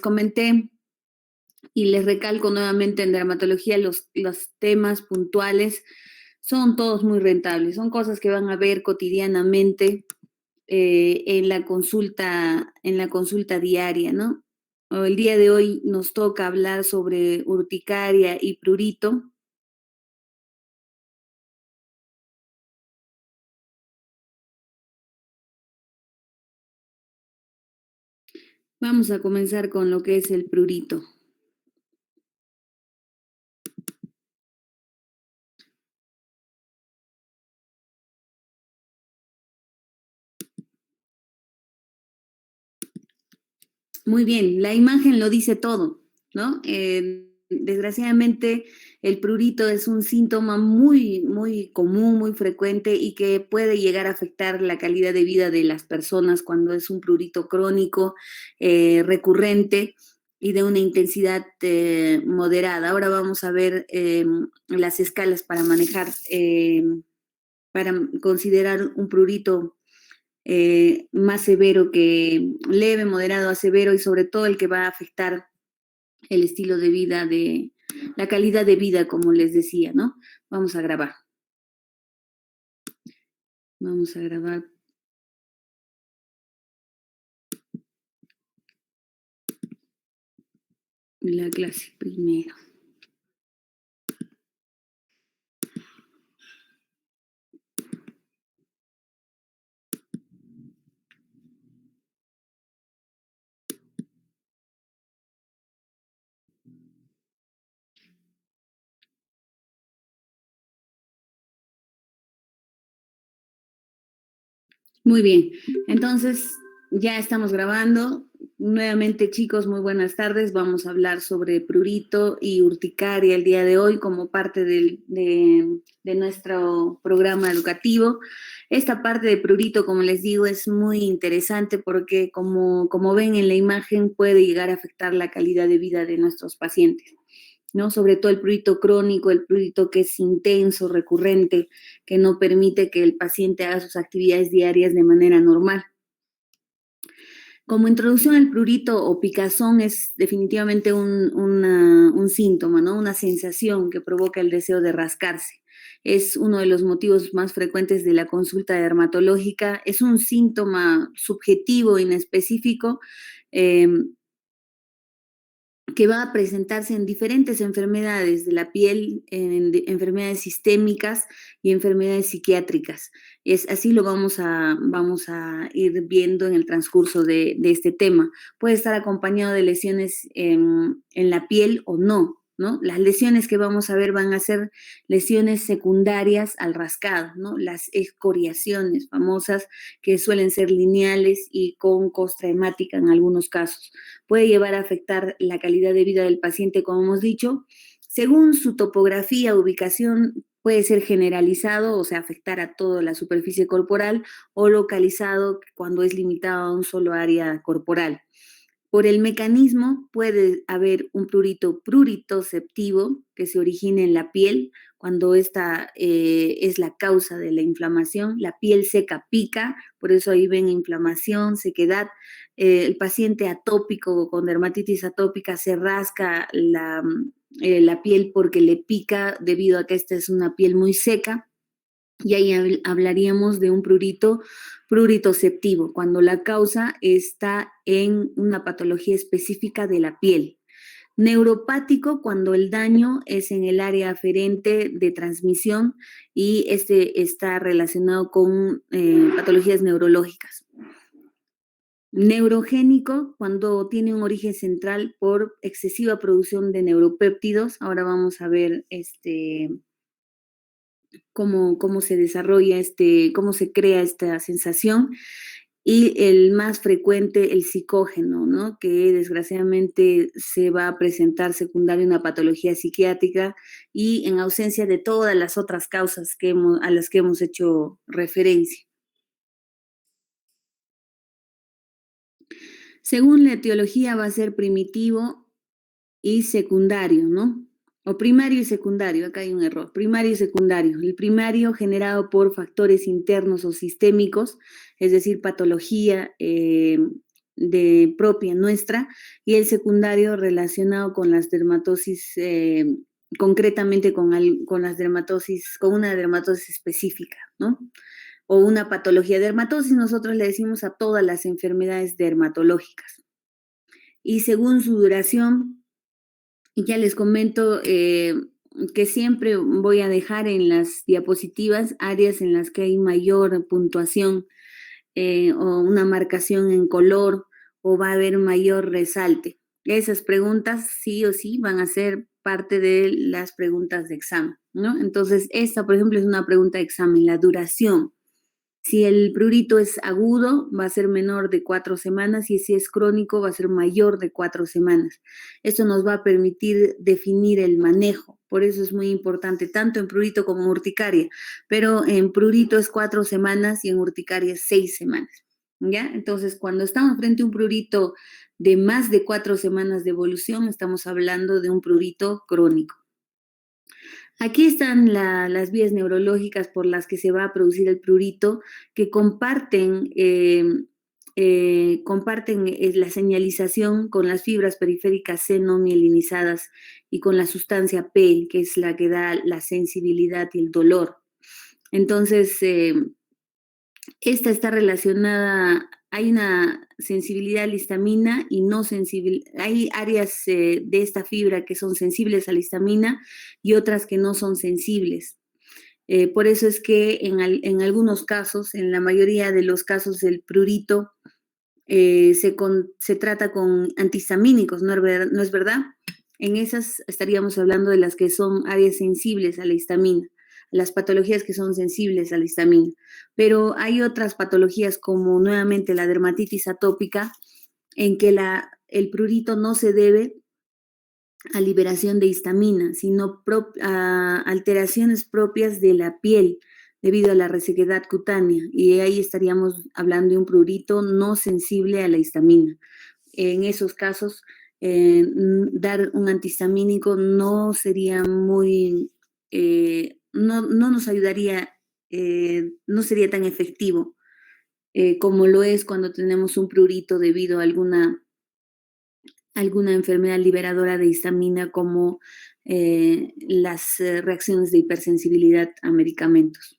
Comenté y les recalco nuevamente en dermatología los temas puntuales son todos muy rentables, son cosas que van a ver cotidianamente en la consulta diaria, ¿no? El día de hoy nos toca hablar sobre urticaria y prurito. Vamos a comenzar con lo que es el prurito. Muy bien, la imagen lo dice todo, ¿no? Desgraciadamente, el prurito es un síntoma muy común, muy frecuente y que puede llegar a afectar la calidad de vida de las personas cuando es un prurito crónico, recurrente y de una intensidad moderada. Ahora vamos a ver las escalas para manejar, para considerar un prurito más severo que leve, moderado a severo y sobre todo el que va a afectar el estilo de vida, de la calidad de vida, como les decía, ¿no? Vamos a grabar. Vamos a grabar. La clase primero. Muy bien, entonces ya estamos grabando. Nuevamente, chicos, muy buenas tardes. Vamos a hablar sobre prurito y urticaria el día de hoy como parte de nuestro programa educativo. Esta parte de prurito, como les digo, es muy interesante porque, como ven en la imagen, puede llegar a afectar la calidad de vida de nuestros pacientes, ¿no? Sobre todo el prurito crónico, el prurito que es intenso, recurrente, que no permite que el paciente haga sus actividades diarias de manera normal. Como introducción, el prurito o picazón es definitivamente un síntoma, ¿no? Una sensación que provoca el deseo de rascarse. Es uno de los motivos más frecuentes de la consulta dermatológica. Es un síntoma subjetivo, inespecífico, eh, que va a presentarse en diferentes enfermedades de la piel, enfermedades sistémicas y enfermedades psiquiátricas. Así lo vamos a ir viendo en el transcurso de este tema. Puede estar acompañado de lesiones en la piel o no, ¿no? Las lesiones que vamos a ver van a ser lesiones secundarias al rascado, ¿no? Las escoriaciones famosas que suelen ser lineales y con costra hemática en algunos casos. Puede llevar a afectar la calidad de vida del paciente, como hemos dicho. Según su topografía, ubicación, puede ser generalizado, o sea, afectar a toda la superficie corporal, o localizado cuando es limitado a un solo área corporal. Por el mecanismo puede haber un prurito pruritoceptivo que se origina en la piel, cuando esta es la causa de la inflamación. La piel seca pica, por eso ahí ven inflamación, sequedad. El paciente atópico con dermatitis atópica se rasca la piel porque le pica debido a que esta es una piel muy seca. Y ahí hablaríamos de un prurito pruritoceptivo, cuando la causa está en una patología específica de la piel. Neuropático, cuando el daño es en el área aferente de transmisión y este está relacionado con patologías neurológicas. Neurogénico, cuando tiene un origen central por excesiva producción de neuropéptidos. Ahora vamos a ver cómo se desarrolla cómo se crea esta sensación. Y el más frecuente, el psicógeno, ¿no? Que desgraciadamente se va a presentar secundario a una patología psiquiátrica y en ausencia de todas las otras causas a las que hemos hecho referencia. Según la etiología va a ser primitivo y secundario, ¿no? O primario y secundario, acá hay un error, primario y secundario. El primario generado por factores internos o sistémicos, es decir, patología propia nuestra, y el secundario relacionado con las dermatosis, concretamente con las dermatosis, con una dermatosis específica, ¿no? O una patología. Dermatosis nosotros le decimos a todas las enfermedades dermatológicas. Y según su duración, ya les comento que siempre voy a dejar en las diapositivas áreas en las que hay mayor puntuación, o una marcación en color, o va a haber mayor resalte. Esas preguntas sí o sí van a ser parte de las preguntas de examen, ¿no? Entonces, esta, por ejemplo, es una pregunta de examen, la duración. Si el prurito es agudo, va a ser menor de 4 semanas, y si es crónico, va a ser mayor de 4 semanas. Esto nos va a permitir definir el manejo. Por eso es muy importante, tanto en prurito como en urticaria. Pero en prurito es 4 semanas y en urticaria es 6 semanas. ¿Ya? Entonces, cuando estamos frente a un prurito de más de 4 semanas de evolución, estamos hablando de un prurito crónico. Aquí están las vías neurológicas por las que se va a producir el prurito, que comparten la señalización con las fibras periféricas C no mielinizadas y con la sustancia P, que es la que da la sensibilidad y el dolor. Entonces, esta está relacionada, hay una sensibilidad a la histamina y no sensible. Hay áreas de esta fibra que son sensibles a la histamina y otras que no son sensibles. Por eso es que en algunos casos, en la mayoría de los casos del prurito, se trata con antihistamínicos, ¿no es verdad? En esas estaríamos hablando de las que son áreas sensibles a la histamina, las patologías que son sensibles a la histamina. Pero hay otras patologías, como nuevamente la dermatitis atópica, en que el prurito no se debe a liberación de histamina, sino a alteraciones propias de la piel debido a la resequedad cutánea, y ahí estaríamos hablando de un prurito no sensible a la histamina. En esos casos, dar un antihistamínico no sería muy, no nos ayudaría, no sería tan efectivo como lo es cuando tenemos un prurito debido a alguna enfermedad liberadora de histamina, como las reacciones de hipersensibilidad a medicamentos.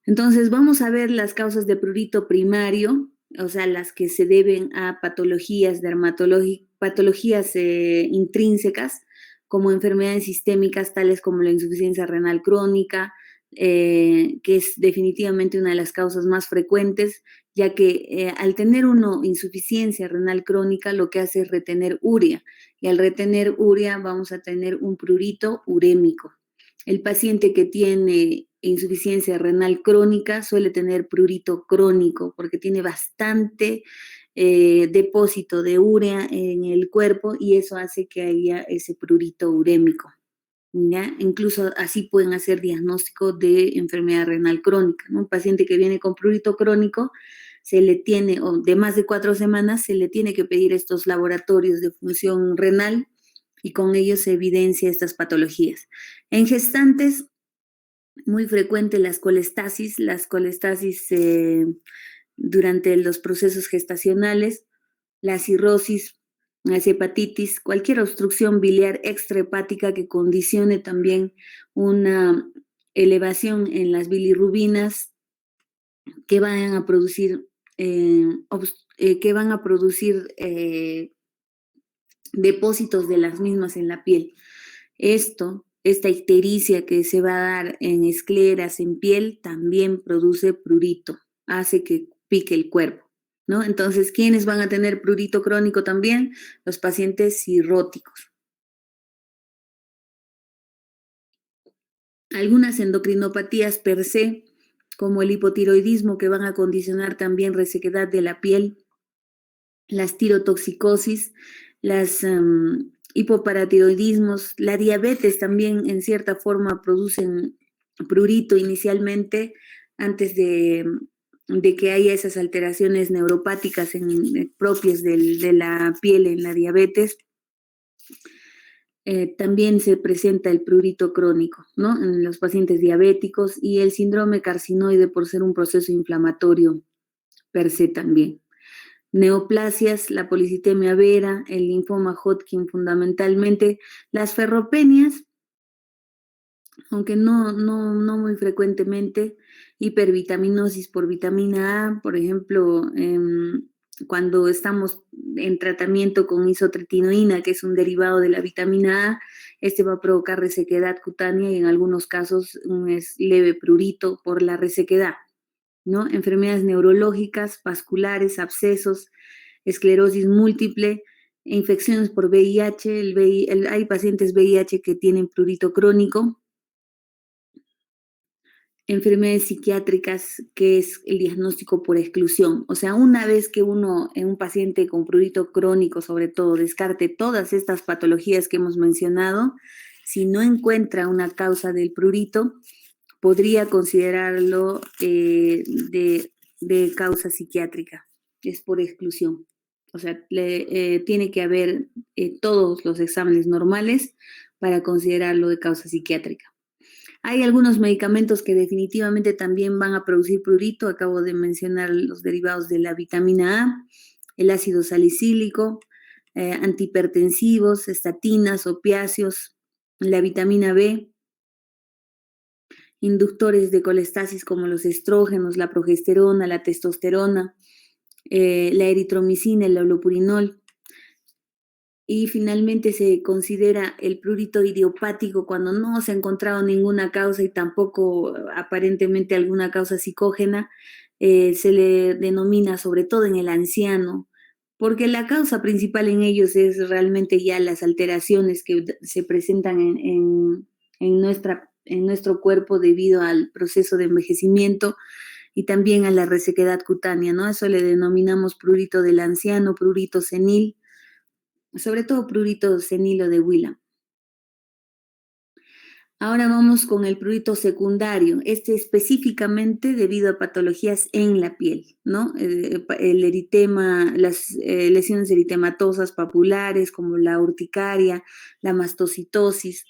Entonces, vamos a ver las causas de prurito primario, o sea, las que se deben a patologías patologías intrínsecas, como enfermedades sistémicas tales como la insuficiencia renal crónica, que es definitivamente una de las causas más frecuentes, ya que al tener uno insuficiencia renal crónica, lo que hace es retener urea, y al retener urea vamos a tener un prurito urémico. El paciente que tiene insuficiencia renal crónica suele tener prurito crónico porque tiene bastante depósito de urea en el cuerpo, y eso hace que haya ese prurito urémico. ¿Ya? Incluso así pueden hacer diagnóstico de enfermedad renal crónica, ¿no? Un paciente que viene con prurito crónico, se le tiene, o de más de 4 semanas, se le tiene que pedir estos laboratorios de función renal, y con ellos se evidencia estas patologías. En gestantes, muy frecuente las colestasis durante los procesos gestacionales, la cirrosis, las hepatitis, cualquier obstrucción biliar extrahepática que condicione también una elevación en las bilirrubinas que van a producir, depósitos de las mismas en la piel. Esta ictericia que se va a dar en escleras, en piel, también produce prurito, hace que pique el cuerpo, ¿no? Entonces, ¿quiénes van a tener prurito crónico también? Los pacientes cirróticos. Algunas endocrinopatías per se, como el hipotiroidismo, que van a condicionar también resequedad de la piel, las tirotoxicosis, las hipoparatiroidismos, la diabetes también en cierta forma producen prurito inicialmente, antes de que haya esas alteraciones neuropáticas propias de la piel en la diabetes. También se presenta el prurito crónico, ¿no? En los pacientes diabéticos, y el síndrome carcinoide por ser un proceso inflamatorio per se también. neoplasias, la policitemia vera, el linfoma Hodgkin fundamentalmente, las ferropenias, aunque no muy frecuentemente, hipervitaminosis por vitamina A, por ejemplo, cuando estamos en tratamiento con isotretinoína, que es un derivado de la vitamina A, este va a provocar resequedad cutánea y en algunos casos un leve prurito por la resequedad, ¿no? Enfermedades neurológicas, vasculares, abscesos, esclerosis múltiple, infecciones por VIH, hay pacientes VIH que tienen prurito crónico, enfermedades psiquiátricas, que es el diagnóstico por exclusión. O sea, una vez que uno, en un paciente con prurito crónico, sobre todo, descarte todas estas patologías que hemos mencionado, si no encuentra una causa del prurito, podría considerarlo de causa psiquiátrica, es por exclusión. O sea, tiene que haber todos los exámenes normales para considerarlo de causa psiquiátrica. Hay algunos medicamentos que definitivamente también van a producir prurito. Acabo de mencionar los derivados de la vitamina A, el ácido salicílico, antihipertensivos, estatinas, opiáceos, la vitamina B, inductores de colestasis como los estrógenos, la progesterona, la testosterona, la eritromicina, el holopurinol. Y finalmente se considera el prurito idiopático cuando no se ha encontrado ninguna causa y tampoco aparentemente alguna causa psicógena, se le denomina sobre todo en el anciano, porque la causa principal en ellos es realmente ya las alteraciones que se presentan en nuestro cuerpo debido al proceso de envejecimiento y también a la resequedad cutánea, ¿no? Eso le denominamos prurito del anciano, prurito senil, sobre todo prurito senilo de Wheeler. Ahora vamos con el prurito secundario, este específicamente debido a patologías en la piel, ¿no? El eritema, las lesiones eritematosas papulares como la urticaria, la mastocitosis,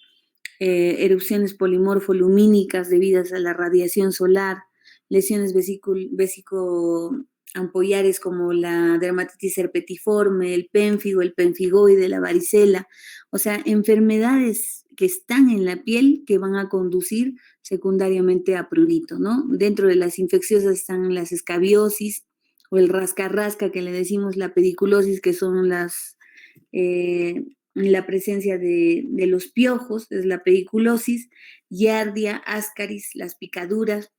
erupciones polimorfolumínicas debidas a la radiación solar, lesiones vesicoampollares como la dermatitis herpetiforme, el pénfigo, el penfigoide, la varicela, o sea, enfermedades que están en la piel que van a conducir secundariamente a prurito, ¿no? Dentro de las infecciosas están las escabiosis o el rasca-rasca que le decimos la pediculosis, que son la presencia de los piojos, es la pediculosis, giardia, ascaris, las picaduras,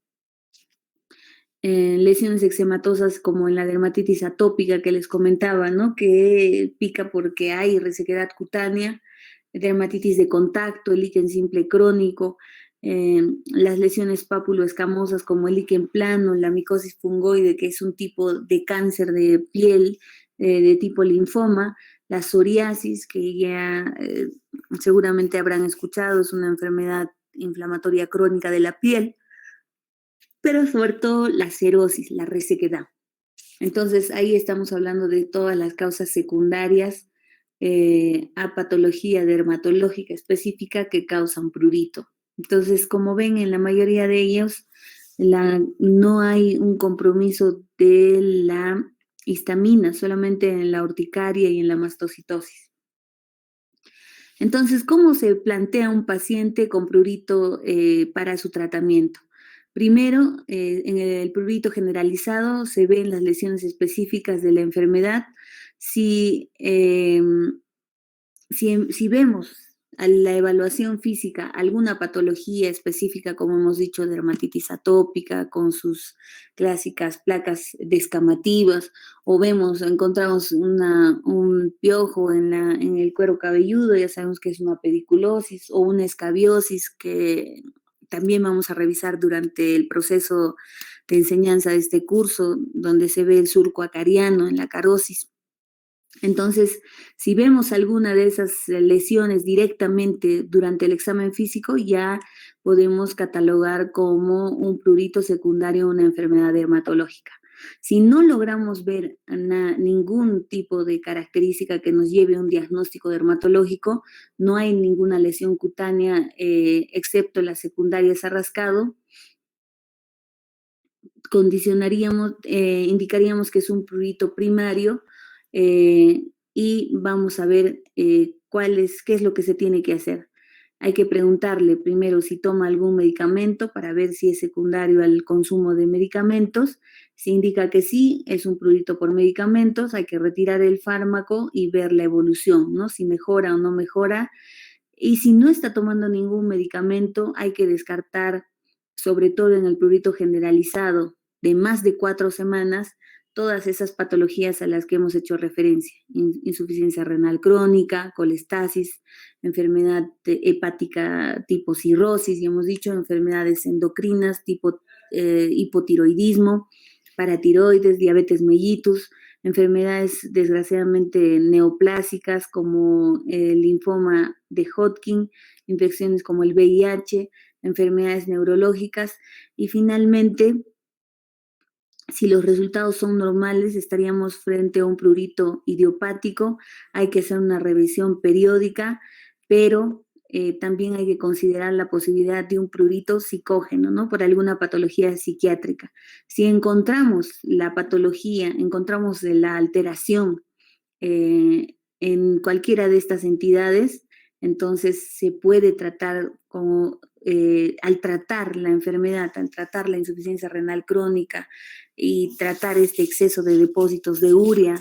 lesiones eczematosas como en la dermatitis atópica que les comentaba, ¿no? Que pica porque hay resequedad cutánea, dermatitis de contacto, el líquen simple crónico, las lesiones pápulo-escamosas como el líquen plano, la micosis fungoide, que es un tipo de cáncer de piel de tipo linfoma, la psoriasis, que ya seguramente habrán escuchado, es una enfermedad inflamatoria crónica de la piel, pero sobre todo la cerosis, la resequedad. Entonces ahí estamos hablando de todas las causas secundarias a patología dermatológica específica que causan prurito. Entonces, como ven, en la mayoría de ellos no hay un compromiso de la histamina, solamente en la urticaria y en la mastocitosis. Entonces, ¿cómo se plantea un paciente con prurito para su tratamiento? Primero, en el prurito generalizado se ven las lesiones específicas de la enfermedad. Si vemos a la evaluación física alguna patología específica, como hemos dicho, dermatitis atópica con sus clásicas placas descamativas, o encontramos un piojo en el cuero cabelludo, ya sabemos que es una pediculosis o una escabiosis que también vamos a revisar durante el proceso de enseñanza de este curso, donde se ve el surco acariano en la carosis. Entonces, si vemos alguna de esas lesiones directamente durante el examen físico, ya podemos catalogar como un prurito secundario a una enfermedad dermatológica. Si no logramos ver ningún tipo de característica que nos lleve a un diagnóstico dermatológico, no hay ninguna lesión cutánea excepto la secundaria sarrascado, condicionaríamos, indicaríamos que es un prurito primario y vamos a ver qué es lo que se tiene que hacer. Hay que preguntarle primero si toma algún medicamento para ver si es secundario al consumo de medicamentos. Si indica que sí, es un prurito por medicamentos, hay que retirar el fármaco y ver la evolución, ¿no? Si mejora o no mejora. Y si no está tomando ningún medicamento, hay que descartar, sobre todo en el prurito generalizado, de más de 4 semanas, todas esas patologías a las que hemos hecho referencia: insuficiencia renal crónica, colestasis, enfermedad hepática tipo cirrosis, y hemos dicho enfermedades endocrinas tipo hipotiroidismo, paratiroides, diabetes mellitus, enfermedades desgraciadamente neoplásicas como el linfoma de Hodgkin, infecciones como el VIH, enfermedades neurológicas y finalmente, si los resultados son normales, estaríamos frente a un prurito idiopático. Hay que hacer una revisión periódica, pero también hay que considerar la posibilidad de un prurito psicógeno, ¿no? Por alguna patología psiquiátrica. Si encontramos la patología, encontramos la alteración en cualquiera de estas entidades, entonces se puede tratar como, al tratar la enfermedad, al tratar la insuficiencia renal crónica y tratar este exceso de depósitos de urea,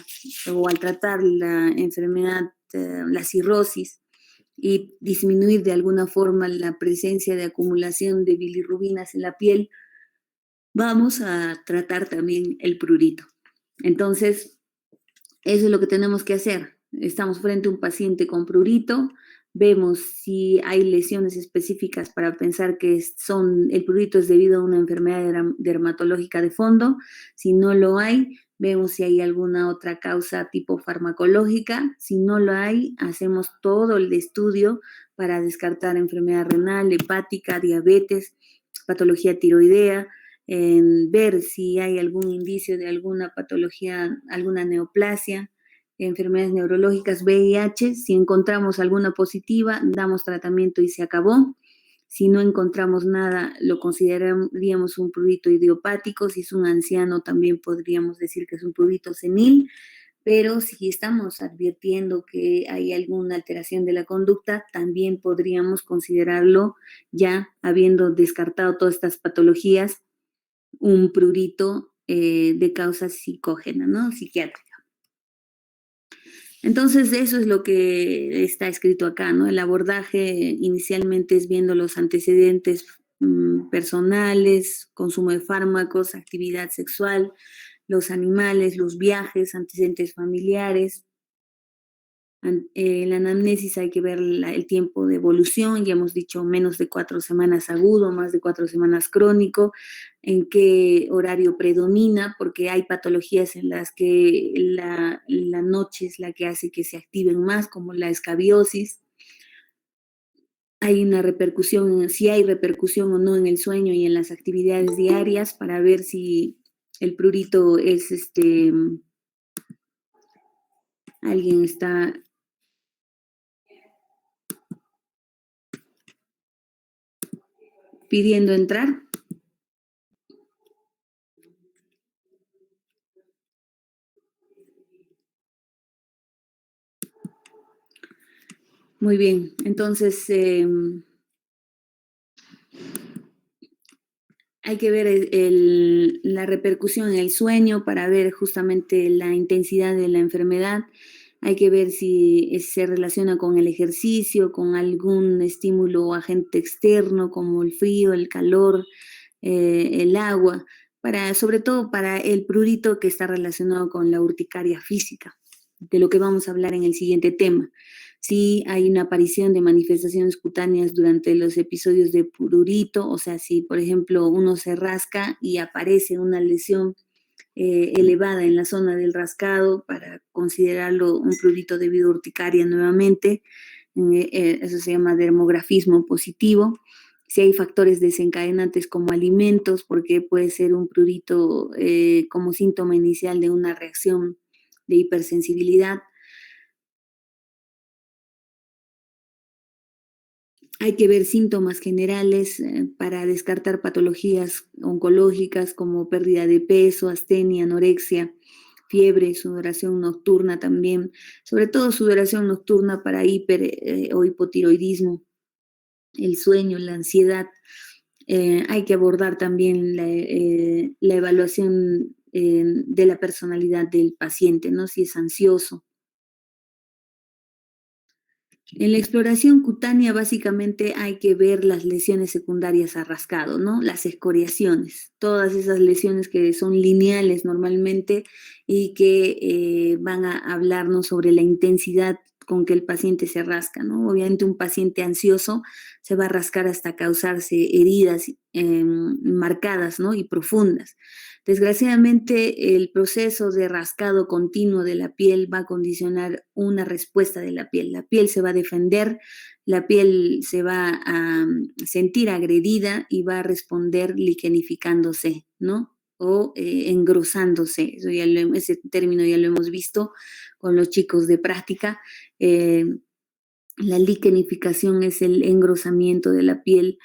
o al tratar la enfermedad, la cirrosis, y disminuir de alguna forma la presencia de acumulación de bilirrubinas en la piel, vamos a tratar también el prurito. Entonces, eso es lo que tenemos que hacer. Estamos frente a un paciente con prurito, vemos si hay lesiones específicas para pensar que el prurito es debido a una enfermedad dermatológica de fondo. Si no lo hay, vemos si hay alguna otra causa tipo farmacológica. Si no lo hay, hacemos todo el estudio para descartar enfermedad renal, hepática, diabetes, patología tiroidea, en ver si hay algún indicio de alguna patología, alguna neoplasia, enfermedades neurológicas, VIH. Si encontramos alguna positiva, damos tratamiento y se acabó. Si no encontramos nada, lo consideraríamos un prurito idiopático. Si es un anciano, también podríamos decir que es un prurito senil. Pero si estamos advirtiendo que hay alguna alteración de la conducta, también podríamos considerarlo, ya habiendo descartado todas estas patologías, un prurito de causa psicógena, ¿no? Psiquiátrica. Entonces, eso es lo que está escrito acá, ¿no? El abordaje inicialmente es viendo los antecedentes personales, consumo de fármacos, actividad sexual, los animales, los viajes, antecedentes familiares. En la anamnesis hay que ver el tiempo de evolución, ya hemos dicho menos de 4 semanas agudo, más de 4 semanas crónico, en qué horario predomina, porque hay patologías en las que la noche es la que hace que se activen más, como la escabiosis. Hay una repercusión, si hay repercusión o no en el sueño y en las actividades diarias, para ver si el prurito es alguien está pidiendo entrar. Muy bien, entonces hay que ver la repercusión en el sueño para ver justamente la intensidad de la enfermedad. Hay que ver si se relaciona con el ejercicio, con algún estímulo o agente externo como el frío, el calor, el agua, sobre todo para el prurito que está relacionado con la urticaria física, de lo que vamos a hablar en el siguiente tema. Si hay una aparición de manifestaciones cutáneas durante los episodios de prurito, o sea, si por ejemplo uno se rasca y aparece una lesión elevada en la zona del rascado, para considerarlo un prurito debido a urticaria nuevamente. Eso se llama dermografismo positivo. Si hay factores desencadenantes como alimentos, porque puede ser un prurito como síntoma inicial de una reacción de hipersensibilidad. Hay que ver síntomas generales para descartar patologías oncológicas como pérdida de peso, astenia, anorexia, fiebre, sudoración nocturna también, sobre todo sudoración nocturna para hiper o hipotiroidismo, el sueño, la ansiedad. Hay que abordar también la evaluación de la personalidad del paciente, ¿no? Si es ansioso. En la exploración cutánea básicamente hay que ver las lesiones secundarias a rascado, ¿no? Las escoriaciones, todas esas lesiones que son lineales normalmente y que van a hablarnos sobre la intensidad con que el paciente se rasca, ¿no? Obviamente un paciente ansioso se va a rascar hasta causarse heridas marcadas, ¿no? Y profundas. Desgraciadamente, el proceso de rascado continuo de la piel va a condicionar una respuesta de la piel. La piel se va a defender, la piel se va a sentir agredida y va a responder liquenificándose, ¿no? O engrosándose. Ese término ya lo hemos visto con los chicos de práctica. Eh, la liquenificación es el engrosamiento de la piel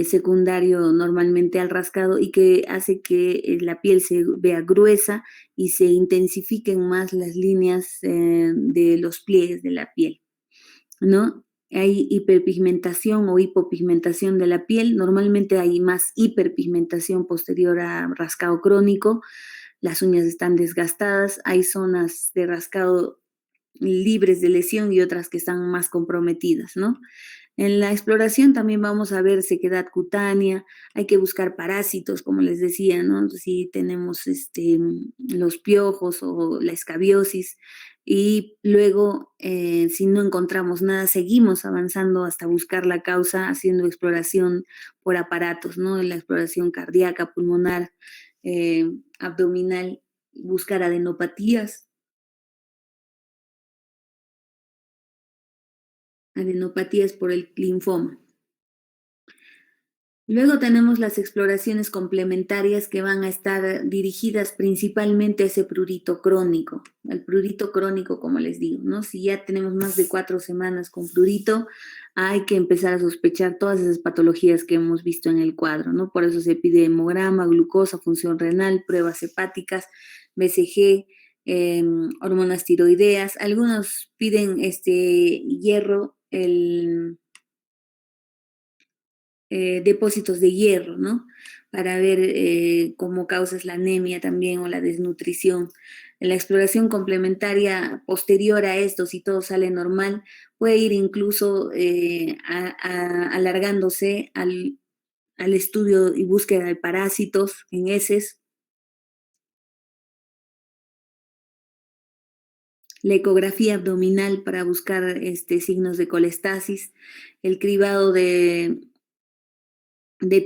secundario normalmente al rascado y que hace que la piel se vea gruesa y se intensifiquen más las líneas de los pliegues de la piel, ¿no? Hay hiperpigmentación o hipopigmentación de la piel. Normalmente hay más hiperpigmentación posterior a rascado crónico. Las uñas están desgastadas. Hay zonas de rascado libres de lesión y otras que están más comprometidas, ¿no? En la exploración también vamos a ver sequedad cutánea, hay que buscar parásitos, como les decía, ¿no? Si tenemos los piojos o la escabiosis, y luego, si no encontramos nada, seguimos avanzando hasta buscar la causa, haciendo exploración por aparatos, ¿no? La exploración cardíaca, pulmonar, abdominal, buscar adenopatías por el linfoma. Luego tenemos las exploraciones complementarias que van a estar dirigidas principalmente a ese prurito crónico, al prurito crónico, como les digo, ¿no? Si ya tenemos más de 4 semanas con prurito, hay que empezar a sospechar todas esas patologías que hemos visto en el cuadro, ¿no? Por eso se pide hemograma, glucosa, función renal, pruebas hepáticas, BCG, hormonas tiroideas. Algunos piden hierro, depósitos de hierro, ¿no? Para ver cómo causas la anemia también o la desnutrición. En la exploración complementaria posterior a esto, si todo sale normal, puede ir incluso alargándose al estudio y búsqueda de parásitos en heces, la ecografía abdominal para buscar signos de colestasis, el cribado de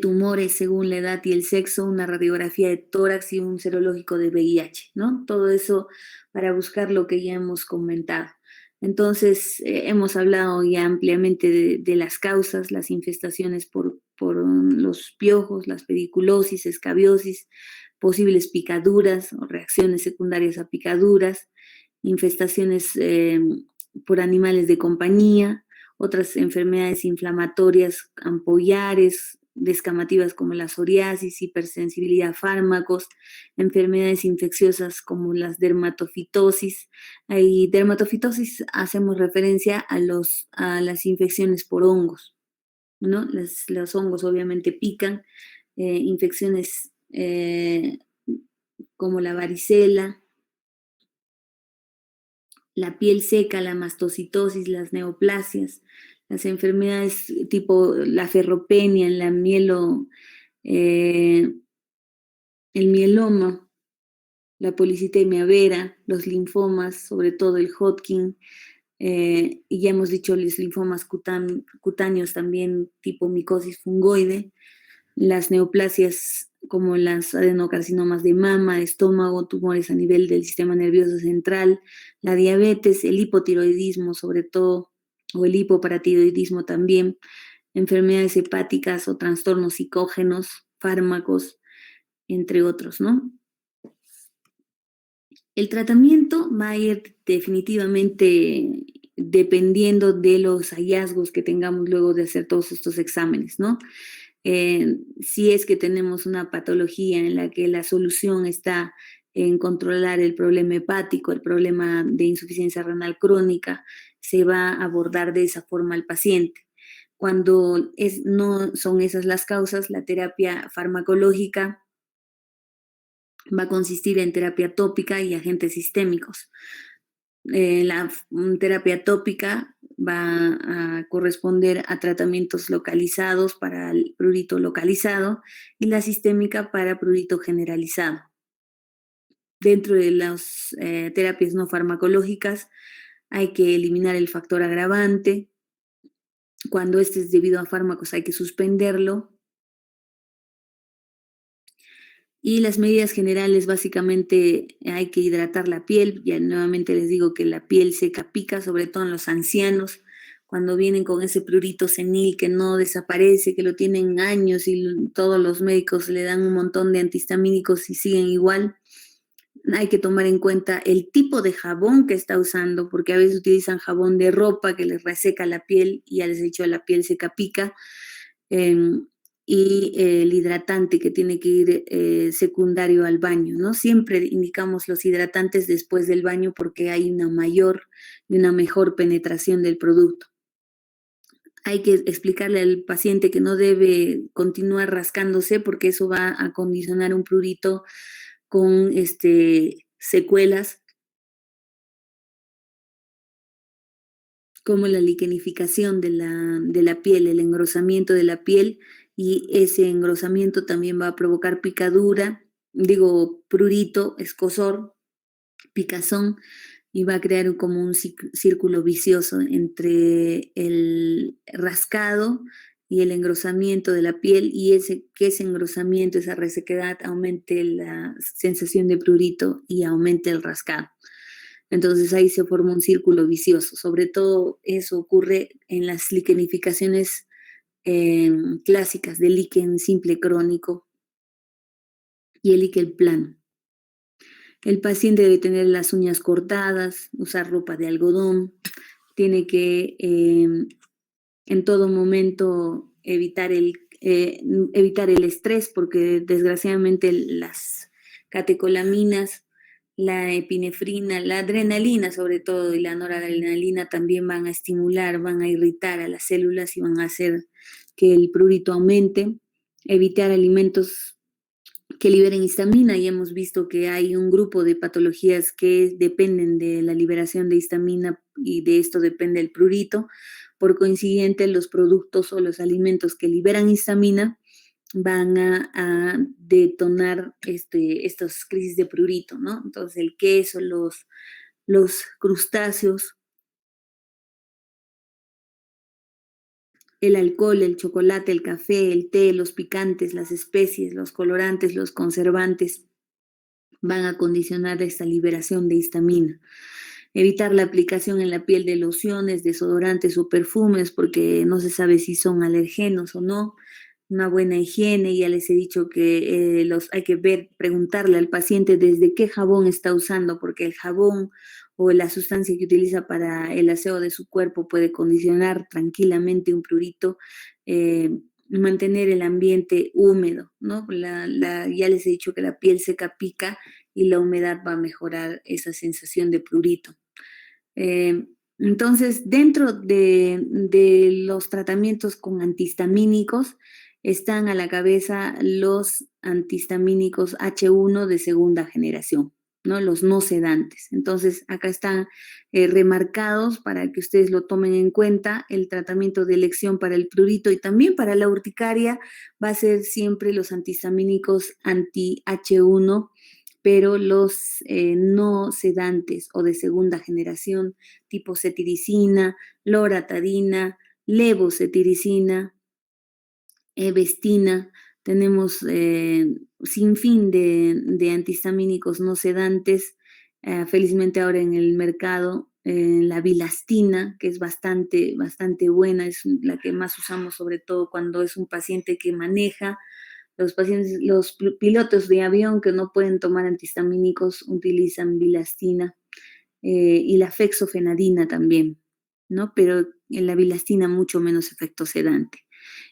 tumores según la edad y el sexo, una radiografía de tórax y un serológico de VIH, ¿no? Todo eso para buscar lo que ya hemos comentado. Entonces, hemos hablado ya ampliamente de las causas, las infestaciones por los piojos, las pediculosis, escabiosis, posibles picaduras o reacciones secundarias a picaduras, infestaciones por animales de compañía, otras enfermedades inflamatorias ampollares, descamativas como la psoriasis, hipersensibilidad a fármacos, enfermedades infecciosas como las dermatofitosis. Hay dermatofitosis, hacemos referencia a las infecciones por hongos, ¿no? Los hongos obviamente pican, infecciones como la varicela, la piel seca, la mastocitosis, las neoplasias, las enfermedades tipo la ferropenia, eh, el mieloma, la policitemia vera, los linfomas, sobre todo el Hodgkin, y ya hemos dicho los linfomas cutáneos también tipo micosis fungoide, las neoplasias como las adenocarcinomas de mama, de estómago, tumores a nivel del sistema nervioso central, la diabetes, el hipotiroidismo sobre todo, o el hipoparatiroidismo también, enfermedades hepáticas o trastornos psicógenos, fármacos, entre otros, ¿no? El tratamiento va a ir definitivamente dependiendo de los hallazgos que tengamos luego de hacer todos estos exámenes, ¿no? Si es que tenemos una patología en la que la solución está en controlar el problema hepático, el problema de insuficiencia renal crónica, se va a abordar de esa forma al paciente. Cuando no son esas las causas, la terapia farmacológica va a consistir en terapia tópica y agentes sistémicos. La terapia tópica va a corresponder a tratamientos localizados para el prurito localizado y la sistémica para prurito generalizado. Dentro de las terapias no farmacológicas hay que eliminar el factor agravante. Cuando este es debido a fármacos hay que suspenderlo. Y las medidas generales, básicamente hay que hidratar la piel. Ya nuevamente les digo que la piel seca pica, sobre todo en los ancianos, cuando vienen con ese prurito senil que no desaparece, que lo tienen años y todos los médicos le dan un montón de antihistamínicos y siguen igual. Hay que tomar en cuenta el tipo de jabón que está usando, porque a veces utilizan jabón de ropa que les reseca la piel y ya les he dicho, la piel seca pica. Y el hidratante que tiene que ir secundario al baño, ¿no? Siempre indicamos los hidratantes después del baño porque hay una mayor y una mejor penetración del producto. Hay que explicarle al paciente que no debe continuar rascándose porque eso va a condicionar un prurito con secuelas como la liquenificación de la piel, el engrosamiento de la piel, y ese engrosamiento también va a provocar picadura, prurito, escozor, picazón, y va a crear como un círculo vicioso entre el rascado y el engrosamiento de la piel, y que ese engrosamiento, esa resequedad, aumente la sensación de prurito y aumente el rascado. Entonces ahí se forma un círculo vicioso. Sobre todo eso ocurre en las liquenificaciones clásicas de líquen simple crónico y el líquen plano. El paciente debe tener las uñas cortadas, usar ropa de algodón, tiene que en todo momento evitar el estrés, porque desgraciadamente las catecolaminas, la epinefrina, la adrenalina sobre todo y la noradrenalina también van a estimular, van a irritar a las células y van a hacer que el prurito aumente. Evitar alimentos que liberen histamina, y hemos visto que hay un grupo de patologías que dependen de la liberación de histamina y de esto depende el prurito. Por consiguiente, los productos o los alimentos que liberan histamina van a detonar estas crisis de prurito, ¿no? Entonces, el queso, los crustáceos, el alcohol, el chocolate, el café, el té, los picantes, las especies, los colorantes, los conservantes, van a condicionar esta liberación de histamina. Evitar la aplicación en la piel de lociones, desodorantes o perfumes porque no se sabe si son alergenos o no. Una buena higiene, ya les he dicho que hay que preguntarle al paciente desde qué jabón está usando, porque el jabón o la sustancia que utiliza para el aseo de su cuerpo puede condicionar tranquilamente un prurito. Mantener el ambiente húmedo, ¿no? Ya les he dicho que la piel seca pica y la humedad va a mejorar esa sensación de prurito. Entonces, dentro de los tratamientos con antihistamínicos están a la cabeza los antihistamínicos H1 de segunda generación, ¿no? Los no sedantes. Entonces, acá están remarcados para que ustedes lo tomen en cuenta. El tratamiento de elección para el prurito y también para la urticaria va a ser siempre los antihistamínicos anti-H1, pero los no sedantes o de segunda generación, tipo cetiricina, loratadina, levocetiricina, evestina. Tenemos sin fin de antihistamínicos no sedantes. Felizmente ahora en el mercado la bilastina, que es bastante buena, es la que más usamos sobre todo cuando es un paciente que maneja. Los pilotos de avión que no pueden tomar antihistamínicos utilizan bilastina y la fexofenadina también. ¿no? Pero en la bilastina mucho menos efecto sedante.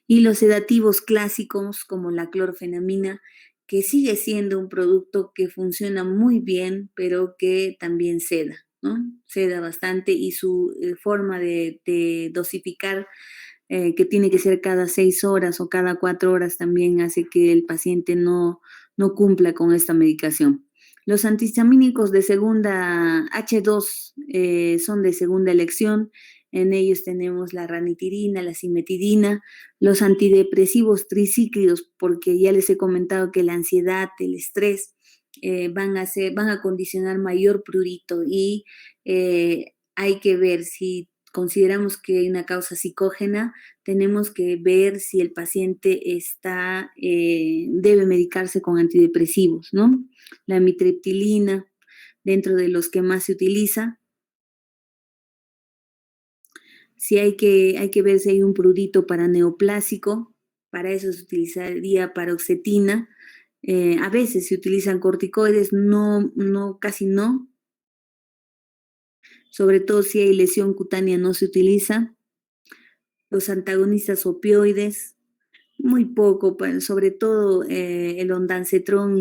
Y los sedativos clásicos como la clorfenamina, que sigue siendo un producto que funciona muy bien, pero que también seda, ¿no? Seda bastante y su forma de dosificar, que tiene que ser cada 6 horas o cada 4 horas, también hace que el paciente no cumpla con esta medicación. Los antihistamínicos de segunda H2 son de segunda elección. En ellos tenemos la ranitidina, la cimetidina, los antidepresivos tricíclidos, porque ya les he comentado que la ansiedad, el estrés van a condicionar mayor prurito y hay que ver si consideramos que hay una causa psicógena, tenemos que ver si el paciente debe medicarse con antidepresivos, ¿no? La amitriptilina, dentro de los que más se utiliza. Si hay que ver si hay un prurito para neoplásico, para eso se utilizaría paroxetina. A veces se utilizan corticoides, casi no, sobre todo si hay lesión cutánea no se utiliza. Los antagonistas opioides, muy poco, sobre todo el ondansetrón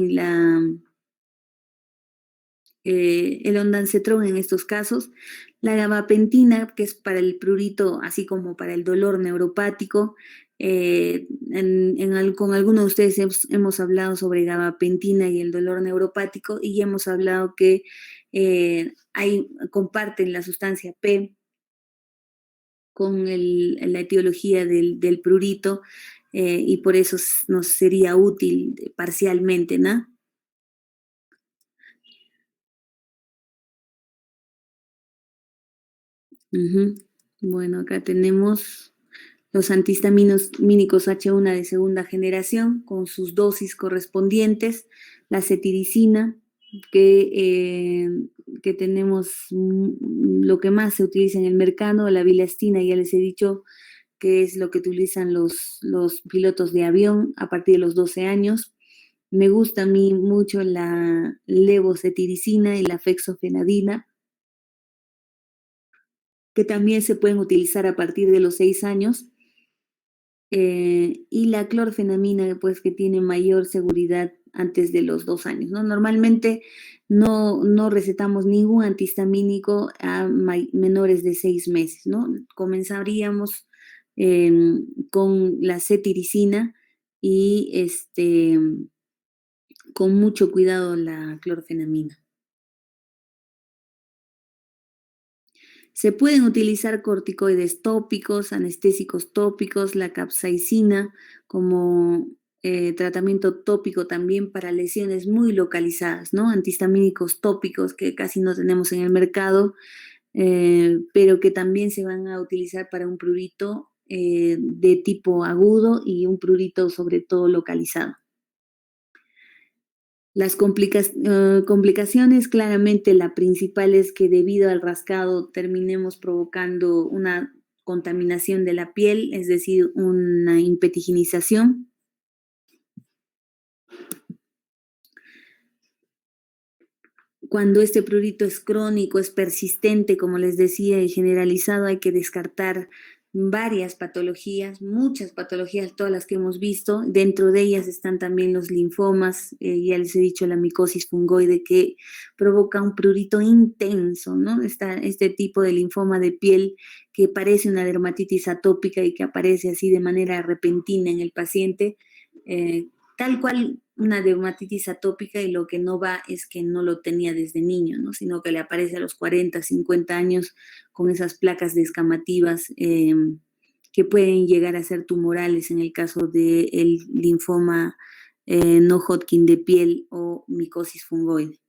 el ondansetrón en estos casos, la gabapentina, que es para el prurito, así como para el dolor neuropático. Con algunos de ustedes hemos hablado sobre gabapentina y el dolor neuropático y ya hemos hablado que comparten la sustancia P con la etiología del prurito y por eso nos sería útil parcialmente, ¿no? Ujú. Bueno, acá tenemos los antihistamínicos H1 de segunda generación con sus dosis correspondientes, la cetiricina, que tenemos lo que más se utiliza en el mercado, la bilastina, ya les he dicho que es lo que utilizan los pilotos de avión a partir de los 12 años. Me gusta a mí mucho la levocetiricina y la fexofenadina, que también se pueden utilizar a partir de los 6 años. Y la clorfenamina, pues que tiene mayor seguridad antes de los 2 años, ¿no? Normalmente no recetamos ningún antihistamínico a menores de 6 meses, ¿no? Comenzaríamos eh, con la cetiricina y con mucho cuidado la clorfenamina. Se pueden utilizar corticoides tópicos, anestésicos tópicos, la capsaicina como tratamiento tópico también para lesiones muy localizadas, ¿no? Antihistamínicos tópicos que casi no tenemos en el mercado, pero que también se van a utilizar para un prurito de tipo agudo y un prurito sobre todo localizado. Las complicaciones, claramente la principal es que debido al rascado terminemos provocando una contaminación de la piel, es decir, una impetiginización. Cuando este prurito es crónico, es persistente, como les decía, y generalizado, hay que descartar varias patologías, muchas patologías, todas las que hemos visto. Dentro de ellas están también los linfomas, ya les he dicho la micosis fungoide que provoca un prurito intenso, ¿no? Este tipo de linfoma de piel que parece una dermatitis atópica y que aparece así de manera repentina en el paciente. Tal cual una dermatitis atópica y lo que no va es que no lo tenía desde niño, ¿no? Sino que le aparece a los 40, 50 años con esas placas descamativas que pueden llegar a ser tumorales en el caso del linfoma no Hodgkin de piel o micosis fungoide.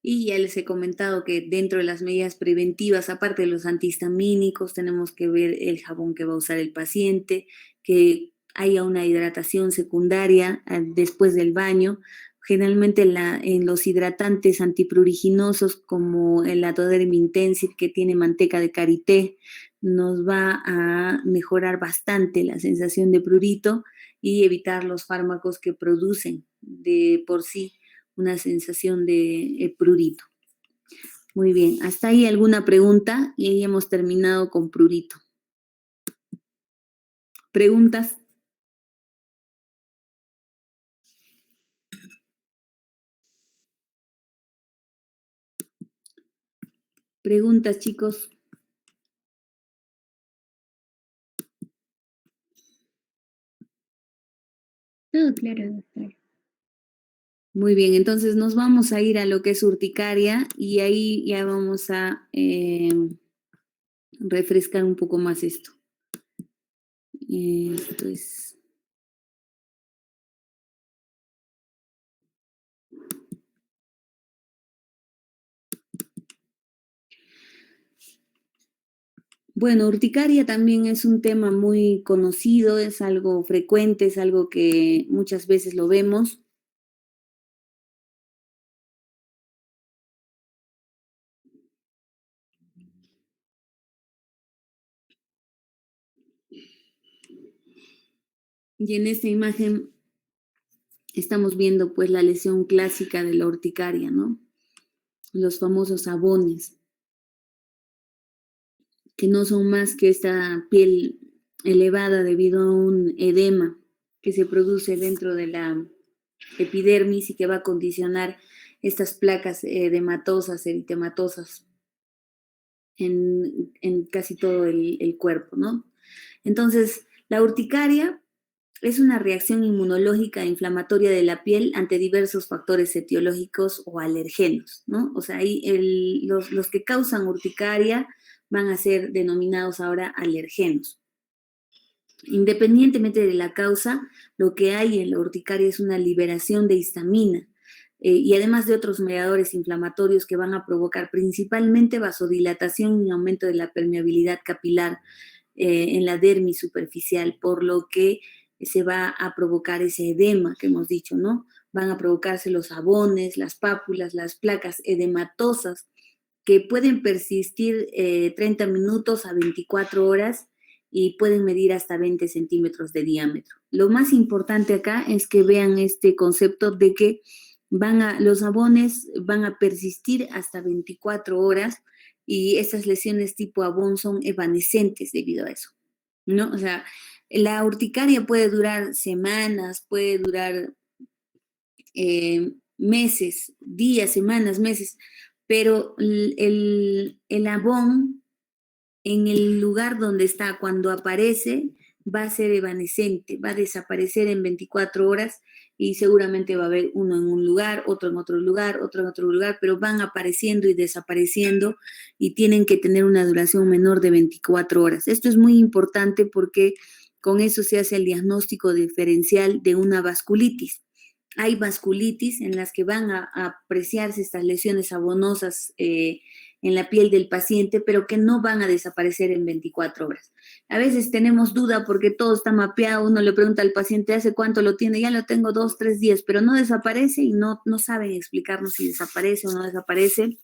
Y ya les he comentado que dentro de las medidas preventivas, aparte de los antihistamínicos, tenemos que ver el jabón que va a usar el paciente, que haya una hidratación secundaria después del baño. Generalmente en los hidratantes antipruriginosos como el Atoderm Intensive que tiene manteca de karité, nos va a mejorar bastante la sensación de prurito y evitar los fármacos que producen de por sí una sensación de prurito. Muy bien, hasta ahí alguna pregunta y ahí hemos terminado con prurito. ¿Preguntas? ¿Preguntas, chicos? Todo claro, doctor. Muy bien, entonces nos vamos a ir a lo que es urticaria y ahí ya vamos a refrescar un poco más esto. Esto es... Bueno, urticaria también es un tema muy conocido, es algo frecuente, es algo que muchas veces lo vemos. Y en esta imagen estamos viendo pues la lesión clásica de la urticaria, ¿no? Los famosos abones, que no son más que esta piel elevada debido a un edema que se produce dentro de la epidermis y que va a condicionar estas placas edematosas, eritematosas en casi todo el cuerpo, ¿no? Entonces, la urticaria es una reacción inmunológica e inflamatoria de la piel ante diversos factores etiológicos o alergenos, ¿no? O sea, ahí los que causan urticaria van a ser denominados ahora alergenos. Independientemente de la causa, lo que hay en la urticaria es una liberación de histamina y además de otros mediadores inflamatorios que van a provocar principalmente vasodilatación y aumento de la permeabilidad capilar en la dermis superficial, por lo que se va a provocar ese edema que hemos dicho, ¿no? Van a provocarse los abones, las pápulas, las placas edematosas que pueden persistir 30 minutos a 24 horas y pueden medir hasta 20 centímetros de diámetro. Lo más importante acá es que vean este concepto de que los abones van a persistir hasta 24 horas y estas lesiones tipo abón son evanescentes debido a eso, ¿no? O sea, la urticaria puede durar semanas, puede durar meses, días, semanas, meses, pero el abón en el lugar donde está, cuando aparece, va a ser evanescente, va a desaparecer en 24 horas y seguramente va a haber uno en un lugar, otro en otro lugar, otro en otro lugar, pero van apareciendo y desapareciendo y tienen que tener una duración menor de 24 horas. Esto es muy importante porque con eso se hace el diagnóstico diferencial de una vasculitis. Hay vasculitis en las que van a apreciarse estas lesiones abonosas en la piel del paciente, pero que no van a desaparecer en 24 horas. A veces tenemos duda porque todo está mapeado, uno le pregunta al paciente hace cuánto lo tiene, ya lo tengo 2, 3 días, pero no desaparece y no saben explicarnos si desaparece o no desaparece.